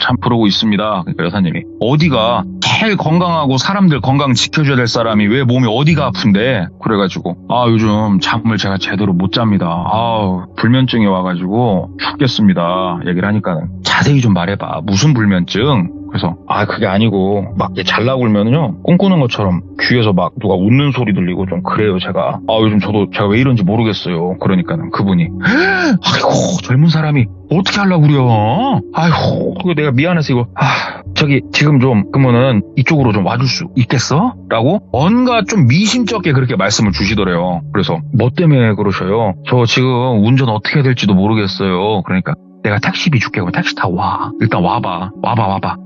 참 그러고 있습니다. 그러니까 여사님이 어디가 제일 건강하고 사람들 건강 지켜줘야 될 사람이 왜 몸이 어디가 아픈데? 그래가지고 요즘 잠을 제가 제대로 못 잡니다. 불면증이 와가지고 죽겠습니다. 얘기를 하니까는 자세히 좀 말해봐. 무슨 불면증? 그래서 그게 아니고 막 자려고 울면은요 꿈꾸는 것처럼 귀에서 막 누가 웃는 소리 들리고 좀 그래요. 제가 요즘 저도 제가 왜 이런지 모르겠어요. 그러니까는 그분이 아이고 젊은 사람이 어떻게 하려고 그래요? 아이고 내가 미안해서 이거 저기 지금 좀 그러면은 이쪽으로 좀 와줄 수 있겠어? 라고 뭔가 좀 미심쩍게 그렇게 말씀을 주시더래요. 그래서 뭐 때문에 그러셔요? 저 지금 운전 어떻게 해야 될지도 모르겠어요. 그러니까 내가 택시비 줄게. 그럼 택시 타고 와. 일단 와봐.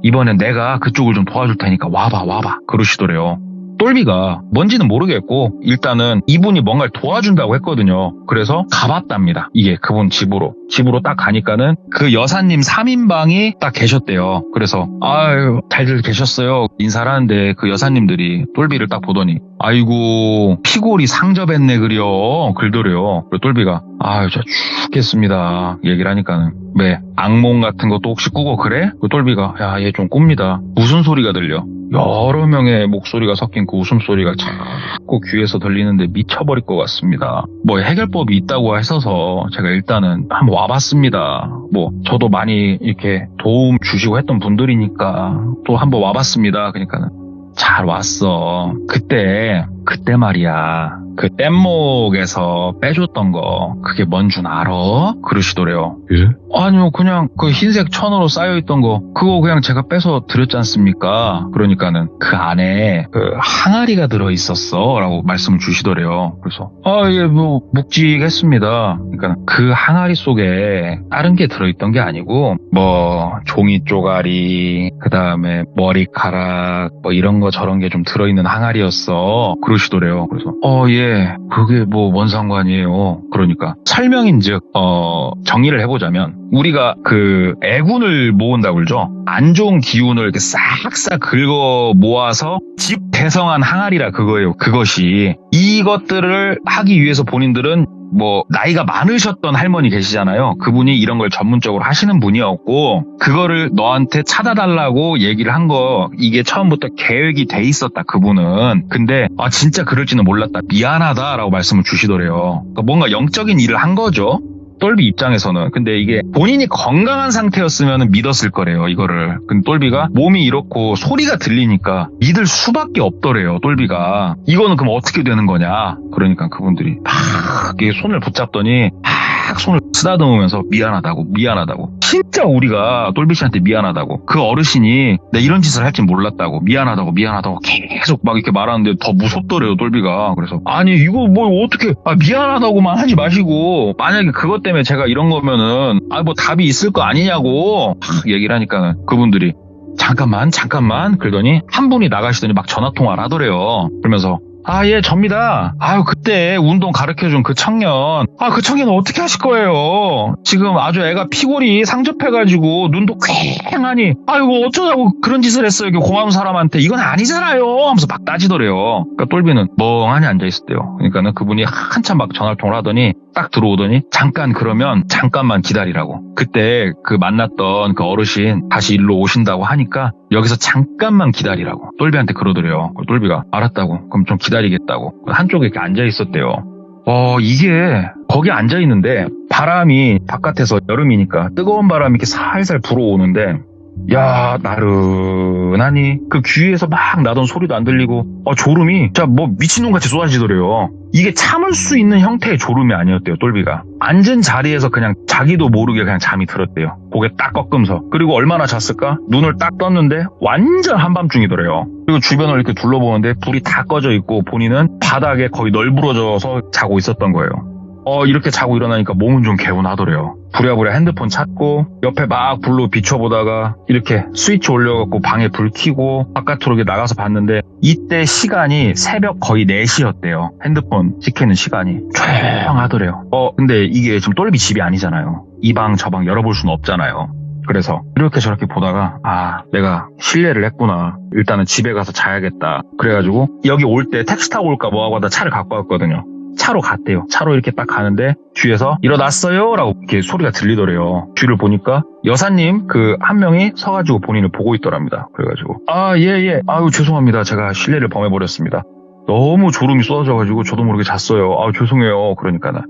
이번엔 내가 그쪽을 좀 도와줄 테니까 와봐. 그러시더래요. 똘비가 뭔지는 모르겠고 일단은 이분이 뭔가를 도와준다고 했거든요. 그래서 가봤답니다. 이게 그분 집으로 딱 가니까는 그 여사님 3인방이 딱 계셨대요. 그래서 잘들 계셨어요. 인사를 하는데 그 여사님들이 똘비를 딱 보더니 아이고 피골이 상접했네 그러더래요. 그리고 똘비가 저 죽겠습니다. 얘기를 하니까는 왜 악몽 같은 것도 혹시 꾸고 그래? 그 똘비가 얘 좀 꿉니다. 무슨 소리가 들려? 여러 명의 목소리가 섞인 그 웃음소리가 자꾸 귀에서 들리는데 미쳐버릴 것 같습니다. 뭐 해결법이 있다고 하셔서 제가 일단은 한번 와봤습니다. 뭐 저도 많이 이렇게 도움 주시고 했던 분들이니까 또 한번 와봤습니다. 그러니까는 잘 왔어. 그때 말이야. 그 뗏목에서 빼줬던 거 그게 뭔 줄 알아? 그러시더래요. 예? 아니요, 그냥 그 흰색 천으로 쌓여있던 거 그거 그냥 제가 빼서 드렸지 않습니까? 그러니까는 그 안에 그 항아리가 들어있었어 라고 말씀을 주시더래요. 그래서 예, 뭐 묵직했습니다. 그러니까 그 항아리 속에 다른 게 들어있던 게 아니고 뭐 종이 쪼가리 그 다음에 머리카락 뭐 이런 거 저런 게 좀 들어있는 항아리였어. 그러시더래요. 그래서 예, 그게 뭐 뭔 상관이에요. 그러니까 설명인즉 정리를 해보자면 우리가 그 애군을 모은다고 그러죠. 안 좋은 기운을 이렇게 싹싹 긁어 모아서 집 대성한 항아리라 그거예요. 그것이 이것들을 하기 위해서 본인들은 뭐 나이가 많으셨던 할머니 계시잖아요. 그분이 이런 걸 전문적으로 하시는 분이었고 그거를 너한테 찾아달라고 얘기를 한 거 이게 처음부터 계획이 돼 있었다 그분은. 근데 진짜 그럴지는 몰랐다. 미안하다라고 말씀을 주시더래요. 그러니까 뭔가 영적인 일을 한 거죠. 똘비 입장에서는. 근데 이게 본인이 건강한 상태였으면 믿었을 거래요, 이거를. 근데 똘비가 몸이 이렇고 소리가 들리니까 믿을 수밖에 없더래요, 똘비가. 이거는 그럼 어떻게 되는 거냐? 그러니까 그분들이 막 손을 붙잡더니 막 손을 쓰다듬으면서 미안하다고. 진짜 우리가 똘비 씨한테 미안하다고. 그 어르신이 내 이런 짓을 할지 몰랐다고. 미안하다고 계속 막 이렇게 말하는데 더 무섭더래요, 똘비가. 그래서 아니 이거 뭐 어떻게 미안하다고만 하지 마시고 만약에 그것 때문에 제가 이런 거면은 뭐 답이 있을 거 아니냐고 막 얘기를 하니까는 그분들이 잠깐만 그러더니 한 분이 나가시더니 막 전화통화를 하더래요. 그러면서 예, 접니다. 그때 운동 가르쳐준 그 청년. 그 청년은 어떻게 하실 거예요? 지금 아주 애가 피골이 상접해가지고 눈도 퀭하니 이거 어쩌자고 그런 짓을 했어요. 고마운 사람한테. 이건 아니잖아요. 하면서 막 따지더래요. 그러니까 똘비는 멍하니 앉아있었대요. 그러니까는 그분이 한참 막 전화통화를 하더니 딱 들어오더니 잠깐만 기다리라고. 그때 그 만났던 그 어르신 다시 일로 오신다고 하니까 여기서 잠깐만 기다리라고 똘비한테 그러더래요. 똘비가 알았다고. 그럼 좀 기다리겠다고. 한쪽에 이렇게 앉아있었대요. 이게 거기 앉아있는데 바람이 바깥에서 여름이니까 뜨거운 바람이 이렇게 살살 불어오는데 야, 나른하니 그 귀에서 막 나던 소리도 안 들리고 졸음이 진짜 뭐 미친놈같이 쏟아지더래요. 이게 참을 수 있는 형태의 졸음이 아니었대요, 똘비가. 앉은 자리에서 그냥 자기도 모르게 그냥 잠이 들었대요. 고개 딱 꺾으면서. 그리고 얼마나 잤을까? 눈을 딱 떴는데 완전 한밤중이더래요. 그리고 주변을 이렇게 둘러보는데 불이 다 꺼져 있고 본인은 바닥에 거의 널브러져서 자고 있었던 거예요. 이렇게 자고 일어나니까 몸은 좀 개운하더래요. 부랴부랴 핸드폰 찾고 옆에 막 불로 비춰보다가 이렇게 스위치 올려갖고 방에 불 켜고 바깥으로 이렇게 나가서 봤는데 이때 시간이 새벽 거의 4시였대요. 핸드폰 찍히는 시간이 조용하더래요. 근데 이게 지금 똘비 집이 아니잖아요. 이 방 저 방 열어볼 수는 없잖아요. 그래서 이렇게 저렇게 보다가 내가 실례를 했구나. 일단은 집에 가서 자야겠다. 그래가지고 여기 올 때 택시 타고 올까 뭐하고 하다 차를 갖고 왔거든요. 차로 갔대요. 차로 이렇게 딱 가는데 뒤에서 일어났어요? 라고 이렇게 소리가 들리더래요. 뒤를 보니까 여사님 한 명이 서가지고 본인을 보고 있더랍니다. 그래가지고 예. 아유 죄송합니다. 제가 실례를 범해버렸습니다. 너무 졸음이 쏟아져가지고 저도 모르게 잤어요. 죄송해요. 그러니까는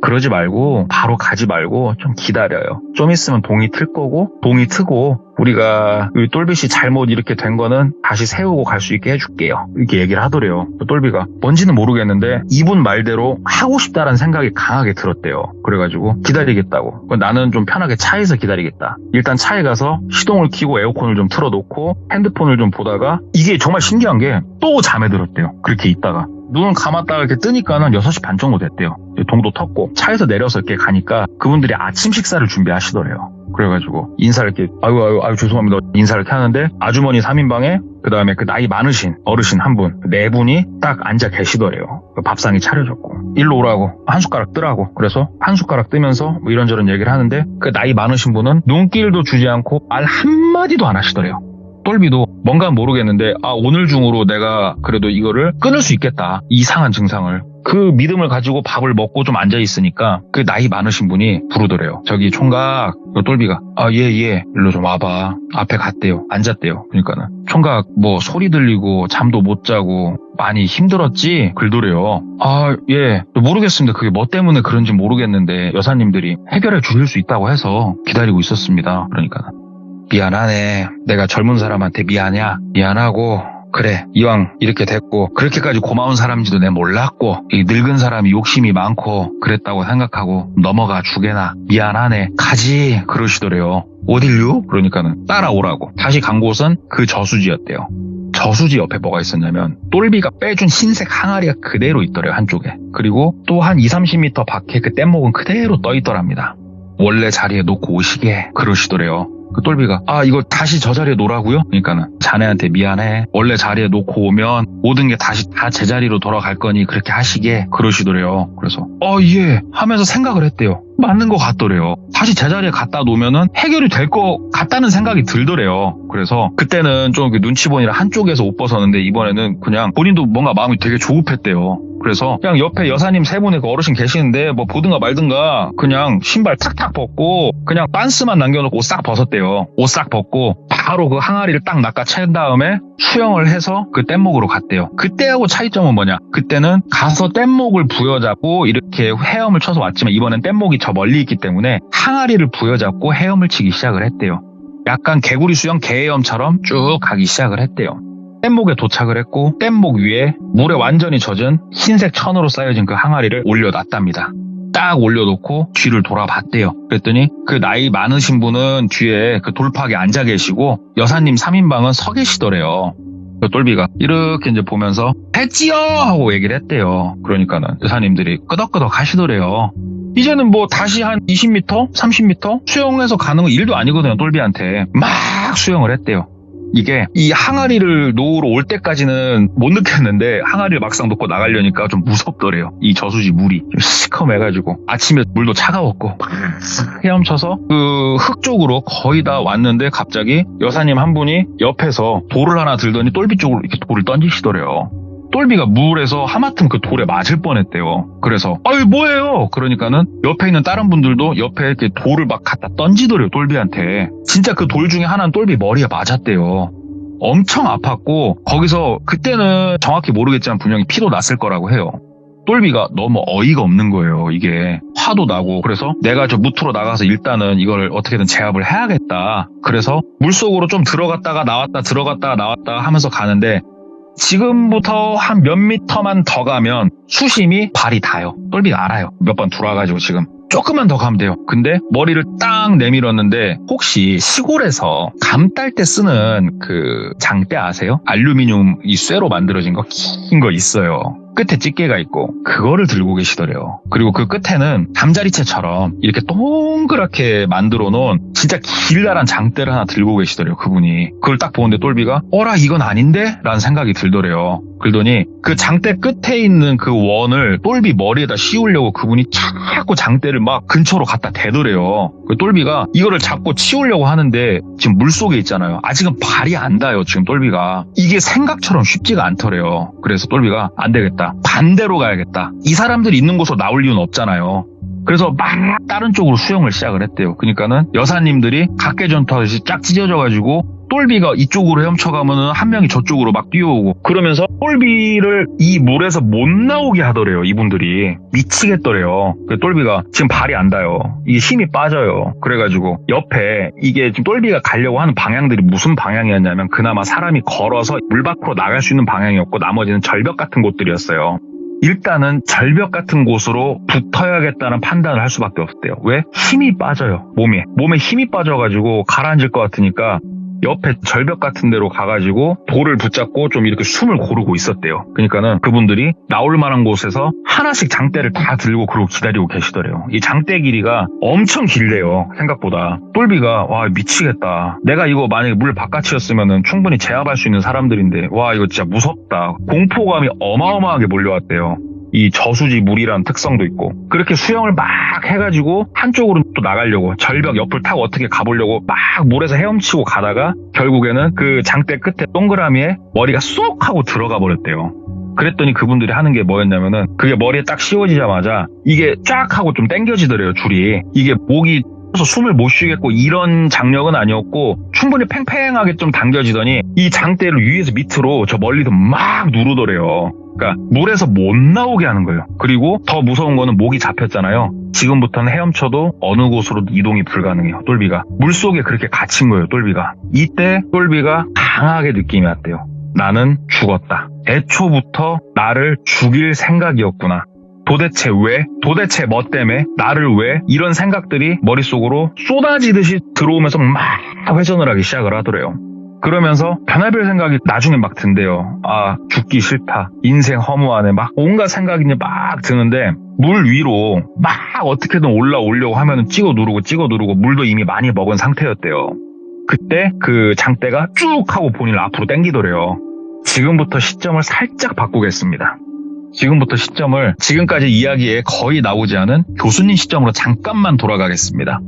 그러지 말고 바로 가지 말고 좀 기다려요. 좀 있으면 동이 틀 거고 동이 트고 우리가 똘비씨 잘못 이렇게 된 거는 다시 세우고 갈 수 있게 해줄게요. 이렇게 얘기를 하더래요. 똘비가 뭔지는 모르겠는데 이분 말대로 하고 싶다라는 생각이 강하게 들었대요. 그래가지고 기다리겠다고. 나는 좀 편하게 차에서 기다리겠다. 일단 차에 가서 시동을 켜고 에어컨을 좀 틀어놓고 핸드폰을 좀 보다가 이게 정말 신기한 게 또 잠에 들었대요. 그렇게 있다가 눈을 감았다가 이렇게 뜨니까는 6시 반 정도 됐대요. 동도 텄고 차에서 내려서 이렇게 가니까 그분들이 아침 식사를 준비하시더래요. 그래가지고 인사를 이렇게 아유 죄송합니다. 인사를 이렇게 하는데 아주머니 3인방에 그 다음에 그 나이 많으신 어르신 한 분, 4분이 딱 앉아 계시더래요. 밥상이 차려졌고 일로 오라고 한 숟가락 뜨라고. 그래서 한 숟가락 뜨면서 뭐 이런저런 얘기를 하는데 그 나이 많으신 분은 눈길도 주지 않고 말 한마디도 안 하시더래요. 똘비도 뭔가 모르겠는데 오늘 중으로 내가 그래도 이거를 끊을 수 있겠다. 이상한 증상을. 그 믿음을 가지고 밥을 먹고 좀 앉아있으니까 그 나이 많으신 분이 부르더래요. 저기 총각, 똘비가 예 일로 좀 와봐. 앞에 갔대요. 앉았대요. 그러니까는 총각 뭐 소리 들리고 잠도 못 자고 많이 힘들었지? 그러더래요. 예 모르겠습니다. 그게 뭐 때문에 그런지 모르겠는데 여사님들이 해결해 주실 수 있다고 해서 기다리고 있었습니다. 그러니까 미안하네. 내가 젊은 사람한테 미안하고 그래 이왕 이렇게 됐고 그렇게까지 고마운 사람인지도 내 몰랐고 이 늙은 사람이 욕심이 많고 그랬다고 생각하고 넘어가 주게나 미안하네 가지 그러시더래요. 어딜요? 그러니까는 따라오라고. 다시 간 곳은 그 저수지였대요. 저수지 옆에 뭐가 있었냐면 똘비가 빼준 흰색 항아리가 그대로 있더래요. 한쪽에. 그리고 또 한 20-30m 밖에 그 뗏목은 그대로 떠 있더랍니다. 원래 자리에 놓고 오시게 그러시더래요. 그 똘비가 이거 다시 저 자리에 놓으라고요? 그러니까는 자네한테 미안해. 원래 자리에 놓고 오면 모든 게 다시 다 제자리로 돌아갈 거니 그렇게 하시게 그러시더래요. 그래서 예 하면서 생각을 했대요. 맞는 것 같더래요. 다시 제자리에 갖다 놓으면은 해결이 될 것 같다는 생각이 들더래요. 그래서 그때는 좀 눈치 보느라 한쪽에서 옷 벗었는데 이번에는 그냥 본인도 뭔가 마음이 되게 조급했대요. 그래서 그냥 옆에 여사님 3분의 그 어르신 계시는데 뭐 보든가 말든가 그냥 신발 탁탁 벗고 그냥 빤스만 남겨놓고 옷 싹 벗었대요. 옷 싹 벗고 바로 그 항아리를 딱 낚아챈 다음에 수영을 해서 그 뗏목으로 갔대요. 그때하고 차이점은 뭐냐? 그때는 가서 뗏목을 부여잡고 이렇게 헤엄을 쳐서 왔지만 이번엔 뗏목이 저 멀리 있기 때문에 항아리를 부여잡고 헤엄을 치기 시작을 했대요. 약간 개구리 수영 개헤엄처럼 쭉 가기 시작을 했대요. 뗏목에 도착을 했고 뗏목 위에 물에 완전히 젖은 흰색 천으로 쌓여진 그 항아리를 올려놨답니다. 딱 올려놓고 뒤를 돌아봤대요. 그랬더니 그 나이 많으신 분은 뒤에 그 돌팍에 앉아 계시고 여사님 3인방은 서 계시더래요. 그 똘비가 이렇게 이제 보면서 했지요! 하고 얘기를 했대요. 그러니까는 여사님들이 끄덕끄덕 하시더래요. 이제는 뭐 다시 한 20m? 30m? 수영해서 가는 건 일도 아니거든요. 똘비한테. 막 수영을 했대요. 이게 이 항아리를 놓으러 올 때까지는 못 느꼈는데 항아리를 막상 놓고 나가려니까 좀 무섭더래요. 이 저수지 물이 좀 시커매가지고 아침에 물도 차가웠고 헤엄쳐서 그 흙 쪽으로 거의 다 왔는데 갑자기 여사님 한 분이 옆에서 돌을 하나 들더니 똘비 쪽으로 이렇게 돌을 던지시더래요. 똘비가 물에서 하마터면 그 돌에 맞을 뻔했대요. 그래서 뭐예요? 그러니까는 옆에 있는 다른 분들도 옆에 이렇게 돌을 막 갖다 던지더래요. 똘비한테. 진짜 그 돌 중에 하나는 똘비 머리에 맞았대요. 엄청 아팠고 거기서 그때는 정확히 모르겠지만 분명히 피도 났을 거라고 해요. 똘비가 너무 어이가 없는 거예요. 이게 화도 나고 그래서 내가 저 무트로 나가서 일단은 이걸 어떻게든 제압을 해야겠다. 그래서 물속으로 좀 들어갔다가 나왔다 하면서 가는데 지금부터 한 몇 미터만 더 가면 수심이 발이 닿아요. 똘비가 알아요. 몇 번 들어와가지고 지금 조금만 더 가면 돼요. 근데 머리를 딱 내밀었는데 혹시 시골에서 감 딸 때 쓰는 그 장대 아세요? 알루미늄 이 쇠로 만들어진 거 긴 거 있어요. 끝에 집게가 있고 그거를 들고 계시더래요. 그리고 그 끝에는 잠자리채처럼 이렇게 동그랗게 만들어 놓은 진짜 길다란 장대를 하나 들고 계시더래요. 그분이. 그걸 딱 보는데 똘비가 어라 이건 아닌데? 라는 생각이 들더래요. 그러더니 그 장대 끝에 있는 그 원을 똘비 머리에다 씌우려고 그분이 자꾸 장대를 막 근처로 갖다 대더래요. 그 똘비가 이거를 잡고 치우려고 하는데 지금 물속에 있잖아요. 아직은 발이 안 닿아요. 지금 똘비가. 이게 생각처럼 쉽지가 않더래요. 그래서 똘비가 안 되겠다. 반대로 가야겠다. 이 사람들이 있는 곳으로 나올 이유는 없잖아요. 그래서 막 다른 쪽으로 수영을 시작을 했대요. 그러니까는 여사님들이 각개전투하듯이 쫙 찢어져가지고 똘비가 이쪽으로 헤엄쳐가면은 한 명이 저쪽으로 막 뛰어오고 그러면서 똘비를 이 물에서 못 나오게 하더래요. 이분들이. 미치겠더래요. 똘비가 지금 발이 안 닿아요. 이게 힘이 빠져요. 그래가지고 옆에 이게 지금 똘비가 가려고 하는 방향들이 무슨 방향이었냐면 그나마 사람이 걸어서 물 밖으로 나갈 수 있는 방향이었고 나머지는 절벽 같은 곳들이었어요. 일단은 절벽 같은 곳으로 붙어야겠다는 판단을 할 수밖에 없었대요. 왜? 힘이 빠져요. 몸에 힘이 빠져가지고 가라앉을 것 같으니까 옆에 절벽 같은 데로 가가지고 돌을 붙잡고 좀 이렇게 숨을 고르고 있었대요. 그러니까는 그분들이 나올 만한 곳에서 하나씩 장대를 다 들고 그러고 기다리고 계시더래요. 이 장대 길이가 엄청 길대요. 생각보다. 똘비가 와 미치겠다. 내가 이거 만약에 물 바깥이었으면은 충분히 제압할 수 있는 사람들인데 와 이거 진짜 무섭다. 공포감이 어마어마하게 몰려왔대요. 이 저수지 물이라는 특성도 있고 그렇게 수영을 막 해가지고 한쪽으로 또 나가려고 절벽 옆을 타고 어떻게 가보려고 막 물에서 헤엄치고 가다가 결국에는 그 장대 끝에 동그라미에 머리가 쏙 하고 들어가 버렸대요. 그랬더니 그분들이 하는 게 뭐였냐면은 그게 머리에 딱 씌워지자마자 이게 쫙 하고 좀 당겨지더래요. 줄이. 이게 목이 숨을 못 쉬겠고 이런 장력은 아니었고 충분히 팽팽하게 좀 당겨지더니 이 장대를 위에서 밑으로 저 멀리서 막 누르더래요. 그러니까 물에서 못 나오게 하는 거예요. 그리고 더 무서운 거는 목이 잡혔잖아요. 지금부터는 헤엄쳐도 어느 곳으로도 이동이 불가능해요. 똘비가. 물속에 그렇게 갇힌 거예요. 똘비가. 이때 똘비가 강하게 느낌이 왔대요. 나는 죽었다. 애초부터 나를 죽일 생각이었구나. 도대체 왜? 도대체 뭐 때문에? 나를 왜? 이런 생각들이 머릿속으로 쏟아지듯이 들어오면서 막 회전을 하기 시작을 하더래요. 그러면서 별의별 생각이 나중에 막 든대요. 아, 죽기 싫다. 인생 허무하네. 막 온갖 생각이 막 드는데 물 위로 막 어떻게든 올라오려고 하면은 찍어 누르고 물도 이미 많이 먹은 상태였대요. 그때 그 장대가 쭉 하고 본인을 앞으로 당기더래요. 지금부터 시점을 살짝 바꾸겠습니다. 지금부터 시점을 지금까지 이야기에 거의 나오지 않은 교수님 시점으로 잠깐만 돌아가겠습니다.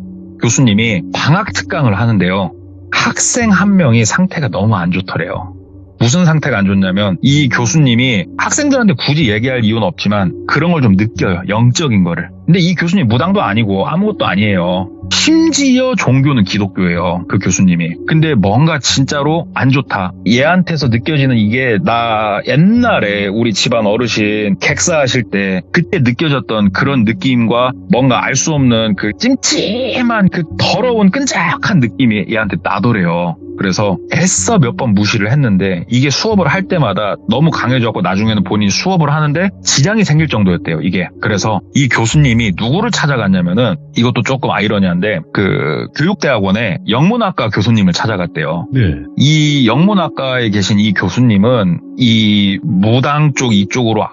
교수님이 방학 특강을 하는데요. 학생 한 명이 상태가 너무 안 좋더래요. 무슨 상태가 안 좋냐면 이 교수님이 학생들한테 굳이 얘기할 이유는 없지만 그런 걸 좀 느껴요. 영적인 거를. 근데 이 교수님 무당도 아니고 아무것도 아니에요. 심지어 종교는 기독교예요. 그 교수님이. 근데 뭔가 진짜로 안 좋다. 얘한테서 느껴지는 이게 나 옛날에 우리 집안 어르신 객사하실 때 그때 느껴졌던 그런 느낌과 뭔가 알 수 없는 그 찜찜한 그 더러운 끈적한 느낌이 얘한테 나더래요. 그래서 애써 몇 번 무시를 했는데 이게 수업을 할 때마다 너무 강해졌고 나중에는 본인이 수업을 하는데 지장이 생길 정도였대요. 이게. 그래서 이 교수님이 누구를 찾아갔냐면은 이것도 조금 아이러니한데 그 교육대학원에 영문학과 교수님을 찾아갔대요. 네. 이 영문학과에 계신 이 교수님은 이 무당 쪽 이쪽으로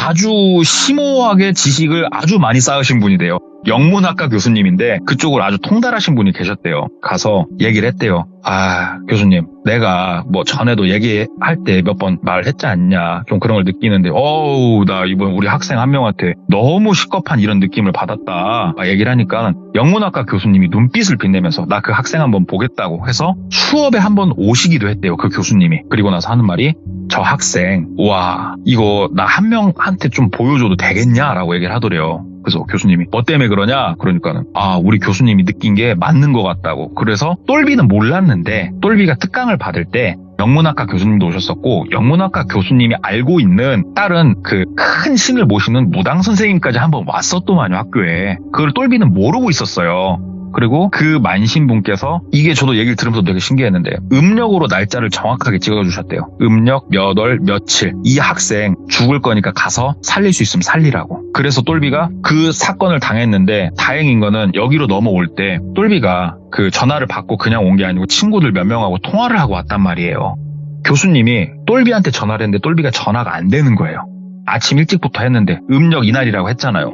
아주 심오하게 지식을 아주 많이 쌓으신 분이래요. 영문학과 교수님인데 그쪽으로 아주 통달하신 분이 계셨대요. 가서 얘기를 했대요. 아, 교수님, 내가 뭐 전에도 얘기할 때 몇 번 말했지 않냐. 좀 그런 걸 느끼는데, 나 이번 우리 학생 한 명한테 너무 시겁한 이런 느낌을 받았다. 얘기를 하니까 영문학과 교수님이 눈빛을 빛내면서 나 그 학생 한번 보겠다고 해서 수업에 한번 오시기도 했대요. 그 교수님이. 그리고 나서 하는 말이 저 학생, 와, 이거 나 한 명한테 좀 보여줘도 되겠냐라고 얘기를 하더래요. 그래서 교수님이 뭐 때문에 그러냐? 그러니까는 우리 교수님이 느낀 게 맞는 것 같다고. 그래서 똘비는 몰랐는데 똘비가 특강을 받을 때 영문학과 교수님도 오셨었고 영문학과 교수님이 알고 있는 다른 그 큰 신을 모시는 무당 선생님까지 한번 왔었더만요. 학교에. 그걸 똘비는 모르고 있었어요. 그리고 그 만신분께서 이게 저도 얘기를 들으면서 되게 신기했는데 음력으로 날짜를 정확하게 찍어주셨대요. 음력 몇 월 며칠 이 학생 죽을 거니까 가서 살릴 수 있으면 살리라고. 그래서 똘비가 그 사건을 당했는데 다행인 거는 여기로 넘어올 때 똘비가 그 전화를 받고 그냥 온 게 아니고 친구들 몇 명하고 통화를 하고 왔단 말이에요. 교수님이 똘비한테 전화를 했는데 똘비가 전화가 안 되는 거예요. 아침 일찍부터 했는데 음력 이날이라고 했잖아요.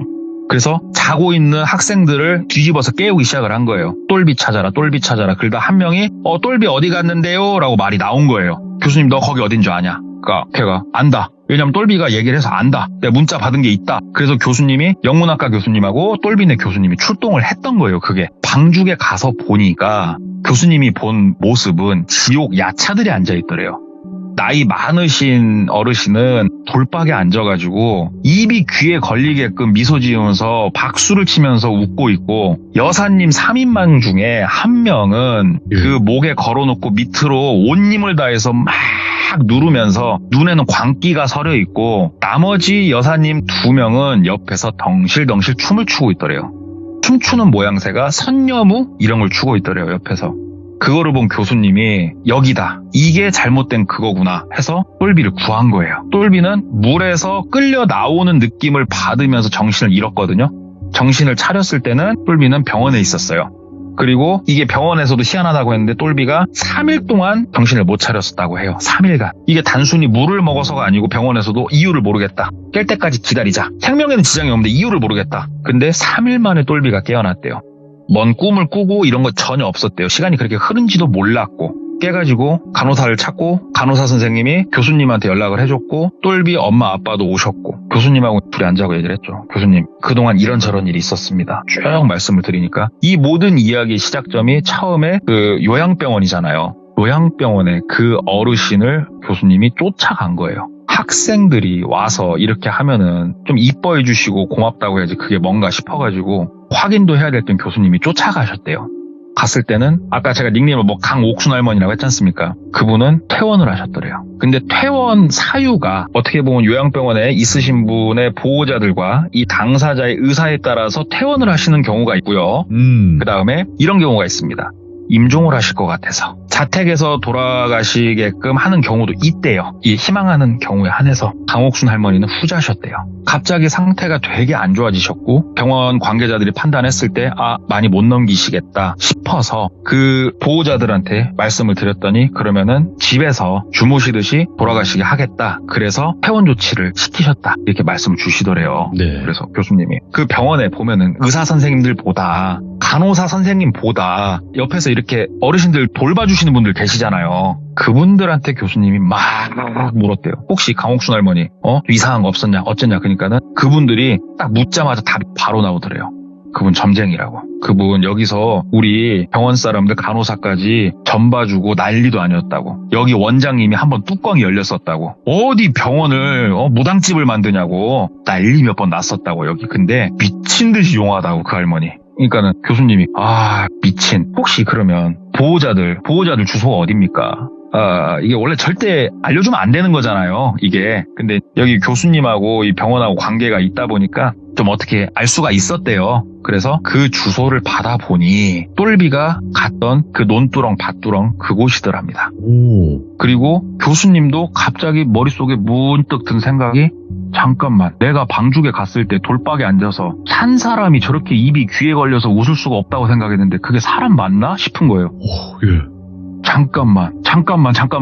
그래서 자고 있는 학생들을 뒤집어서 깨우기 시작을 한 거예요. 똘비 찾아라 똘비 찾아라. 그러다 한 명이 똘비 어디 갔는데요? 라고 말이 나온 거예요. 교수님 너 거기 어딘 줄 아냐? 그러니까 걔가 안다. 왜냐면 똘비가 얘기를 해서 안다. 내가 문자 받은 게 있다. 그래서 교수님이 영문학과 교수님하고 똘비네 교수님이 출동을 했던 거예요. 그게 방죽에 가서 보니까 교수님이 본 모습은 지옥 야차들이 앉아있더래요. 나이 많으신 어르신은 돌박에 앉아가지고 입이 귀에 걸리게끔 미소 지으면서 박수를 치면서 웃고 있고 여사님 3인방 중에 한 명은 그 목에 걸어놓고 밑으로 온 힘을 다해서 막 누르면서 눈에는 광기가 서려 있고 나머지 여사님 2명은 옆에서 덩실덩실 춤을 추고 있더래요. 춤추는 모양새가 선녀무 이런 걸 추고 있더래요. 옆에서. 그거를 본 교수님이 여기다. 이게 잘못된 그거구나 해서 똘비를 구한 거예요. 똘비는 물에서 끌려 나오는 느낌을 받으면서 정신을 잃었거든요. 정신을 차렸을 때는 똘비는 병원에 있었어요. 그리고 이게 병원에서도 희한하다고 했는데 똘비가 3일 동안 정신을 못 차렸었다고 해요. 3일간. 이게 단순히 물을 먹어서가 아니고 병원에서도 이유를 모르겠다. 깰 때까지 기다리자. 생명에는 지장이 없는데 이유를 모르겠다. 근데 3일 만에 똘비가 깨어났대요. 먼 꿈을 꾸고 이런 거 전혀 없었대요. 시간이 그렇게 흐른지도 몰랐고 깨가지고 간호사를 찾고 간호사 선생님이 교수님한테 연락을 해줬고 똘비 엄마 아빠도 오셨고 교수님하고 둘이 앉아고 얘기를 했죠. 교수님 그동안 이런저런 일이 있었습니다. 쭉 말씀을 드리니까 이 모든 이야기의 시작점이 처음에 그 요양병원이잖아요. 요양병원에 그 어르신을 교수님이 쫓아간 거예요. 학생들이 와서 이렇게 하면은 좀 이뻐해 주시고 고맙다고 해야지 그게 뭔가 싶어가지고 확인도 해야 될 땐 교수님이 쫓아가셨대요. 갔을 때는 아까 제가 닉네임을 강옥순 할머니라고 했지 않습니까? 그분은 퇴원을 하셨더래요. 근데 퇴원 사유가 어떻게 보면 요양병원에 있으신 분의 보호자들과 이 당사자의 의사에 따라서 퇴원을 하시는 경우가 있고요. 그 다음에 이런 경우가 있습니다. 임종을 하실 것 같아서 자택에서 돌아가시게끔 하는 경우도 있대요. 이 희망하는 경우에 한해서 강옥순 할머니는 후자셨대요. 갑자기 상태가 되게 안 좋아지셨고 병원 관계자들이 판단했을 때 많이 못 넘기시겠다 싶어서 그 보호자들한테 말씀을 드렸더니 그러면은 집에서 주무시듯이 돌아가시게 하겠다. 그래서 퇴원 조치를 시키셨다. 이렇게 말씀을 주시더래요. 네. 그래서 교수님이 그 병원에 보면은 의사 선생님들보다 간호사 선생님보다 옆에서 이렇게 어르신들 돌봐주시는 분들 계시잖아요. 그분들한테 교수님이 막 물었대요. 혹시 강옥순 할머니 이상한 거 없었냐 어쨌냐. 그러니까는 그분들이 딱 묻자마자 답이 바로 나오더래요. 그분 점쟁이라고. 그분 여기서 우리 병원 사람들 간호사까지 전봐주고 난리도 아니었다고. 여기 원장님이 한번 뚜껑이 열렸었다고. 어디 병원을 무당집을 만드냐고 난리 몇 번 났었다고 여기. 근데 미친 듯이 용하다고 그 할머니. 그러니까는 교수님이 미친. 혹시 그러면 보호자들 주소가 어딥니까? 이게 원래 절대 알려주면 안 되는 거잖아요, 이게. 근데 여기 교수님하고 이 병원하고 관계가 있다 보니까 좀 어떻게 알 수가 있었대요. 그래서 그 주소를 받아보니 똘비가 갔던 그 논두렁, 밭두렁 그곳이더랍니다. 그리고 교수님도 갑자기 머릿속에 문득 든 생각이 잠깐만, 내가 방죽에 갔을 때 돌박에 앉아서 산 사람이 저렇게 입이 귀에 걸려서 웃을 수가 없다고 생각했는데 그게 사람 맞나 싶은 거예요. 예. 잠깐만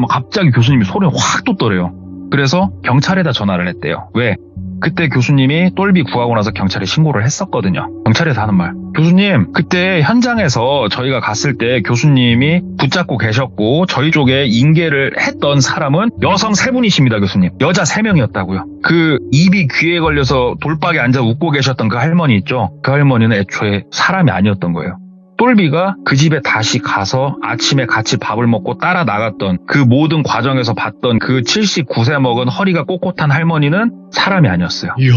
갑자기 교수님이 소리가 확 돋더래요. 그래서 경찰에다 전화를 했대요. 왜? 그때 교수님이 똘비 구하고 나서 경찰에 신고를 했었거든요. 경찰에서 하는 말. 교수님, 그때 현장에서 저희가 갔을 때 교수님이 붙잡고 계셨고 저희 쪽에 인계를 했던 사람은 여성 3분이십니다, 교수님. 여자 3명이었다고요. 그 입이 귀에 걸려서 돌박에 앉아 웃고 계셨던 그 할머니 있죠? 그 할머니는 애초에 사람이 아니었던 거예요. 똘비가 그 집에 다시 가서 아침에 같이 밥을 먹고 따라 나갔던 그 모든 과정에서 봤던 그 79세 먹은 허리가 꼿꼿한 할머니는 사람이 아니었어요. 이야.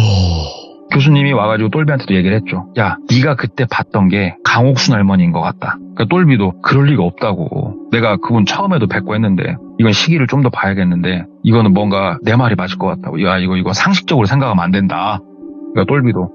교수님이 와가지고 똘비한테도 얘기를 했죠. 야, 네가 그때 봤던 게 강옥순 할머니인 것 같다. 그러니까 똘비도 그럴 리가 없다고. 내가 그분 처음에도 뵙고 했는데 이건 시기를 좀 더 봐야겠는데 이거는 뭔가 내 말이 맞을 것 같다고. 야, 이거 상식적으로 생각하면 안 된다. 그러니까 똘비도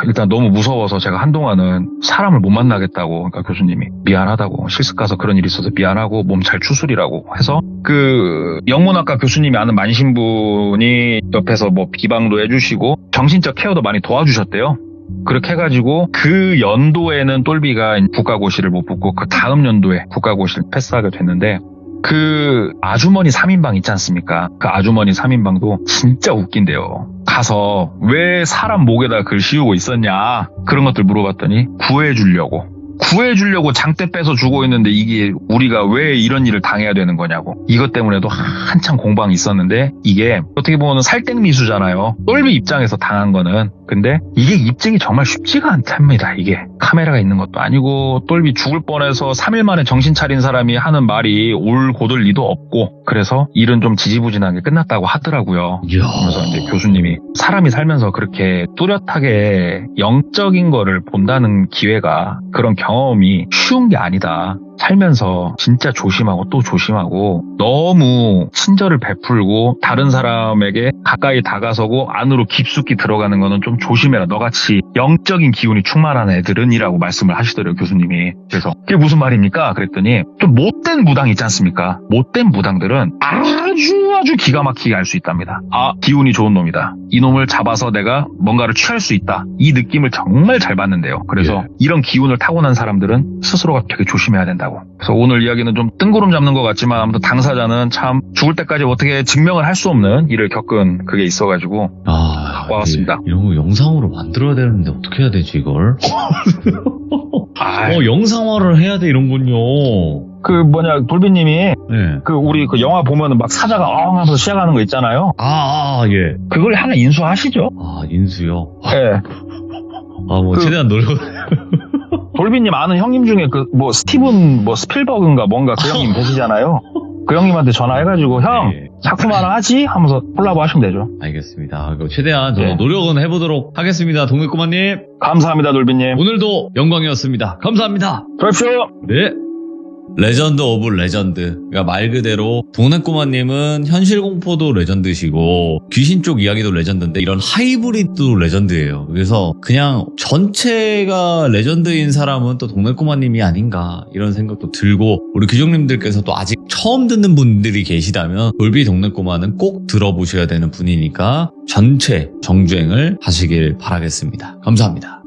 일단 너무 무서워서 제가 한동안은 사람을 못 만나겠다고, 그러니까 교수님이 미안하다고, 실습 가서 그런 일이 있어서 미안하고 몸 잘 추스리라고 해서 그 영문학과 교수님이 아는 만신분이 옆에서 뭐 비방도 해주시고 정신적 케어도 많이 도와주셨대요. 그렇게 해가지고 그 연도에는 똘비가 국가고시를 못 붙고 그 다음 연도에 국가고시를 패스하게 됐는데, 그 아주머니 3인방 있지 않습니까? 그 아주머니 3인방도 진짜 웃긴데요. 가서 왜 사람 목에다 글 씌우고 있었냐, 그런 것들 물어봤더니 구해주려고 장대 빼서 주고 있는데 이게 우리가 왜 이런 일을 당해야 되는 거냐고. 이것 때문에도 한참 공방이 있었는데, 이게 어떻게 보면 살땡미수잖아요. 똘비 입장에서 당한 거는. 근데 이게 입증이 정말 쉽지가 않답니다. 이게 카메라가 있는 것도 아니고, 똘비 죽을 뻔해서 3일 만에 정신 차린 사람이 하는 말이 올 고들 리도 없고, 그래서 일은 좀 지지부진하게 끝났다고 하더라고요. 이야. 그래서 이제 교수님이 사람이 살면서 그렇게 뚜렷하게 영적인 거를 본다는 기회가, 그런 경험이 쉬운 게 아니다. 살면서 진짜 조심하고 또 조심하고, 너무 친절을 베풀고 다른 사람에게 가까이 다가서고 안으로 깊숙이 들어가는 거는 좀 조심해라. 너같이 영적인 기운이 충만한 애들은 이라고 말씀을 하시더래요, 교수님이. 그래서 그게 무슨 말입니까? 그랬더니 좀 못된 무당 있지 않습니까? 못된 무당들은 아주 기가 막히게 알 수 있답니다. 기운이 좋은 놈이다. 이 놈을 잡아서 내가 뭔가를 취할 수 있다. 이 느낌을 정말 잘 받는데요. 그래서 이런 기운을 타고난 사람들은 스스로가 되게 조심해야 된다고. 그래서 오늘 이야기는 좀 뜬구름 잡는 것 같지만, 아무튼 당사자는 참 죽을 때까지 어떻게 증명을 할 수 없는 일을 겪은 그게 있어가지고 갖고 왔습니다. 이런 거 영상으로 만들어야 되는데 어떻게 해야 되지 이걸? 영상화를 해야 돼 이런 건요. 돌비님이 네. 우리 그 영화 보면은 막 사자가 하면서 시작하는 거 있잖아요. 예. 그걸 하나 인수하시죠. 인수요? 네. 최대한 노력. 돌비님 아는 형님 중에 스티븐 스필버그인가 뭔가 그 형님 계시잖아요. 그 형님한테 전화해가지고 형 작품 하나 하지? 하면서 콜라보 하시면 되죠. 알겠습니다. 최대한 저도 노력은 해보도록 하겠습니다. 동네꼬마님. 감사합니다, 돌비님. 오늘도 영광이었습니다. 감사합니다. 그렇죠. 네. 레전드 오브 레전드. 그러니까 말 그대로 동네꼬마님은 현실 공포도 레전드시고 귀신 쪽 이야기도 레전드인데, 이런 하이브리드도 레전드예요. 그래서 그냥 전체가 레전드인 사람은 또 동네꼬마님이 아닌가, 이런 생각도 들고, 우리 규정님들께서도 아직 처음 듣는 분들이 계시다면 돌비 동네꼬마는 꼭 들어보셔야 되는 분이니까 전체 정주행을 하시길 바라겠습니다. 감사합니다.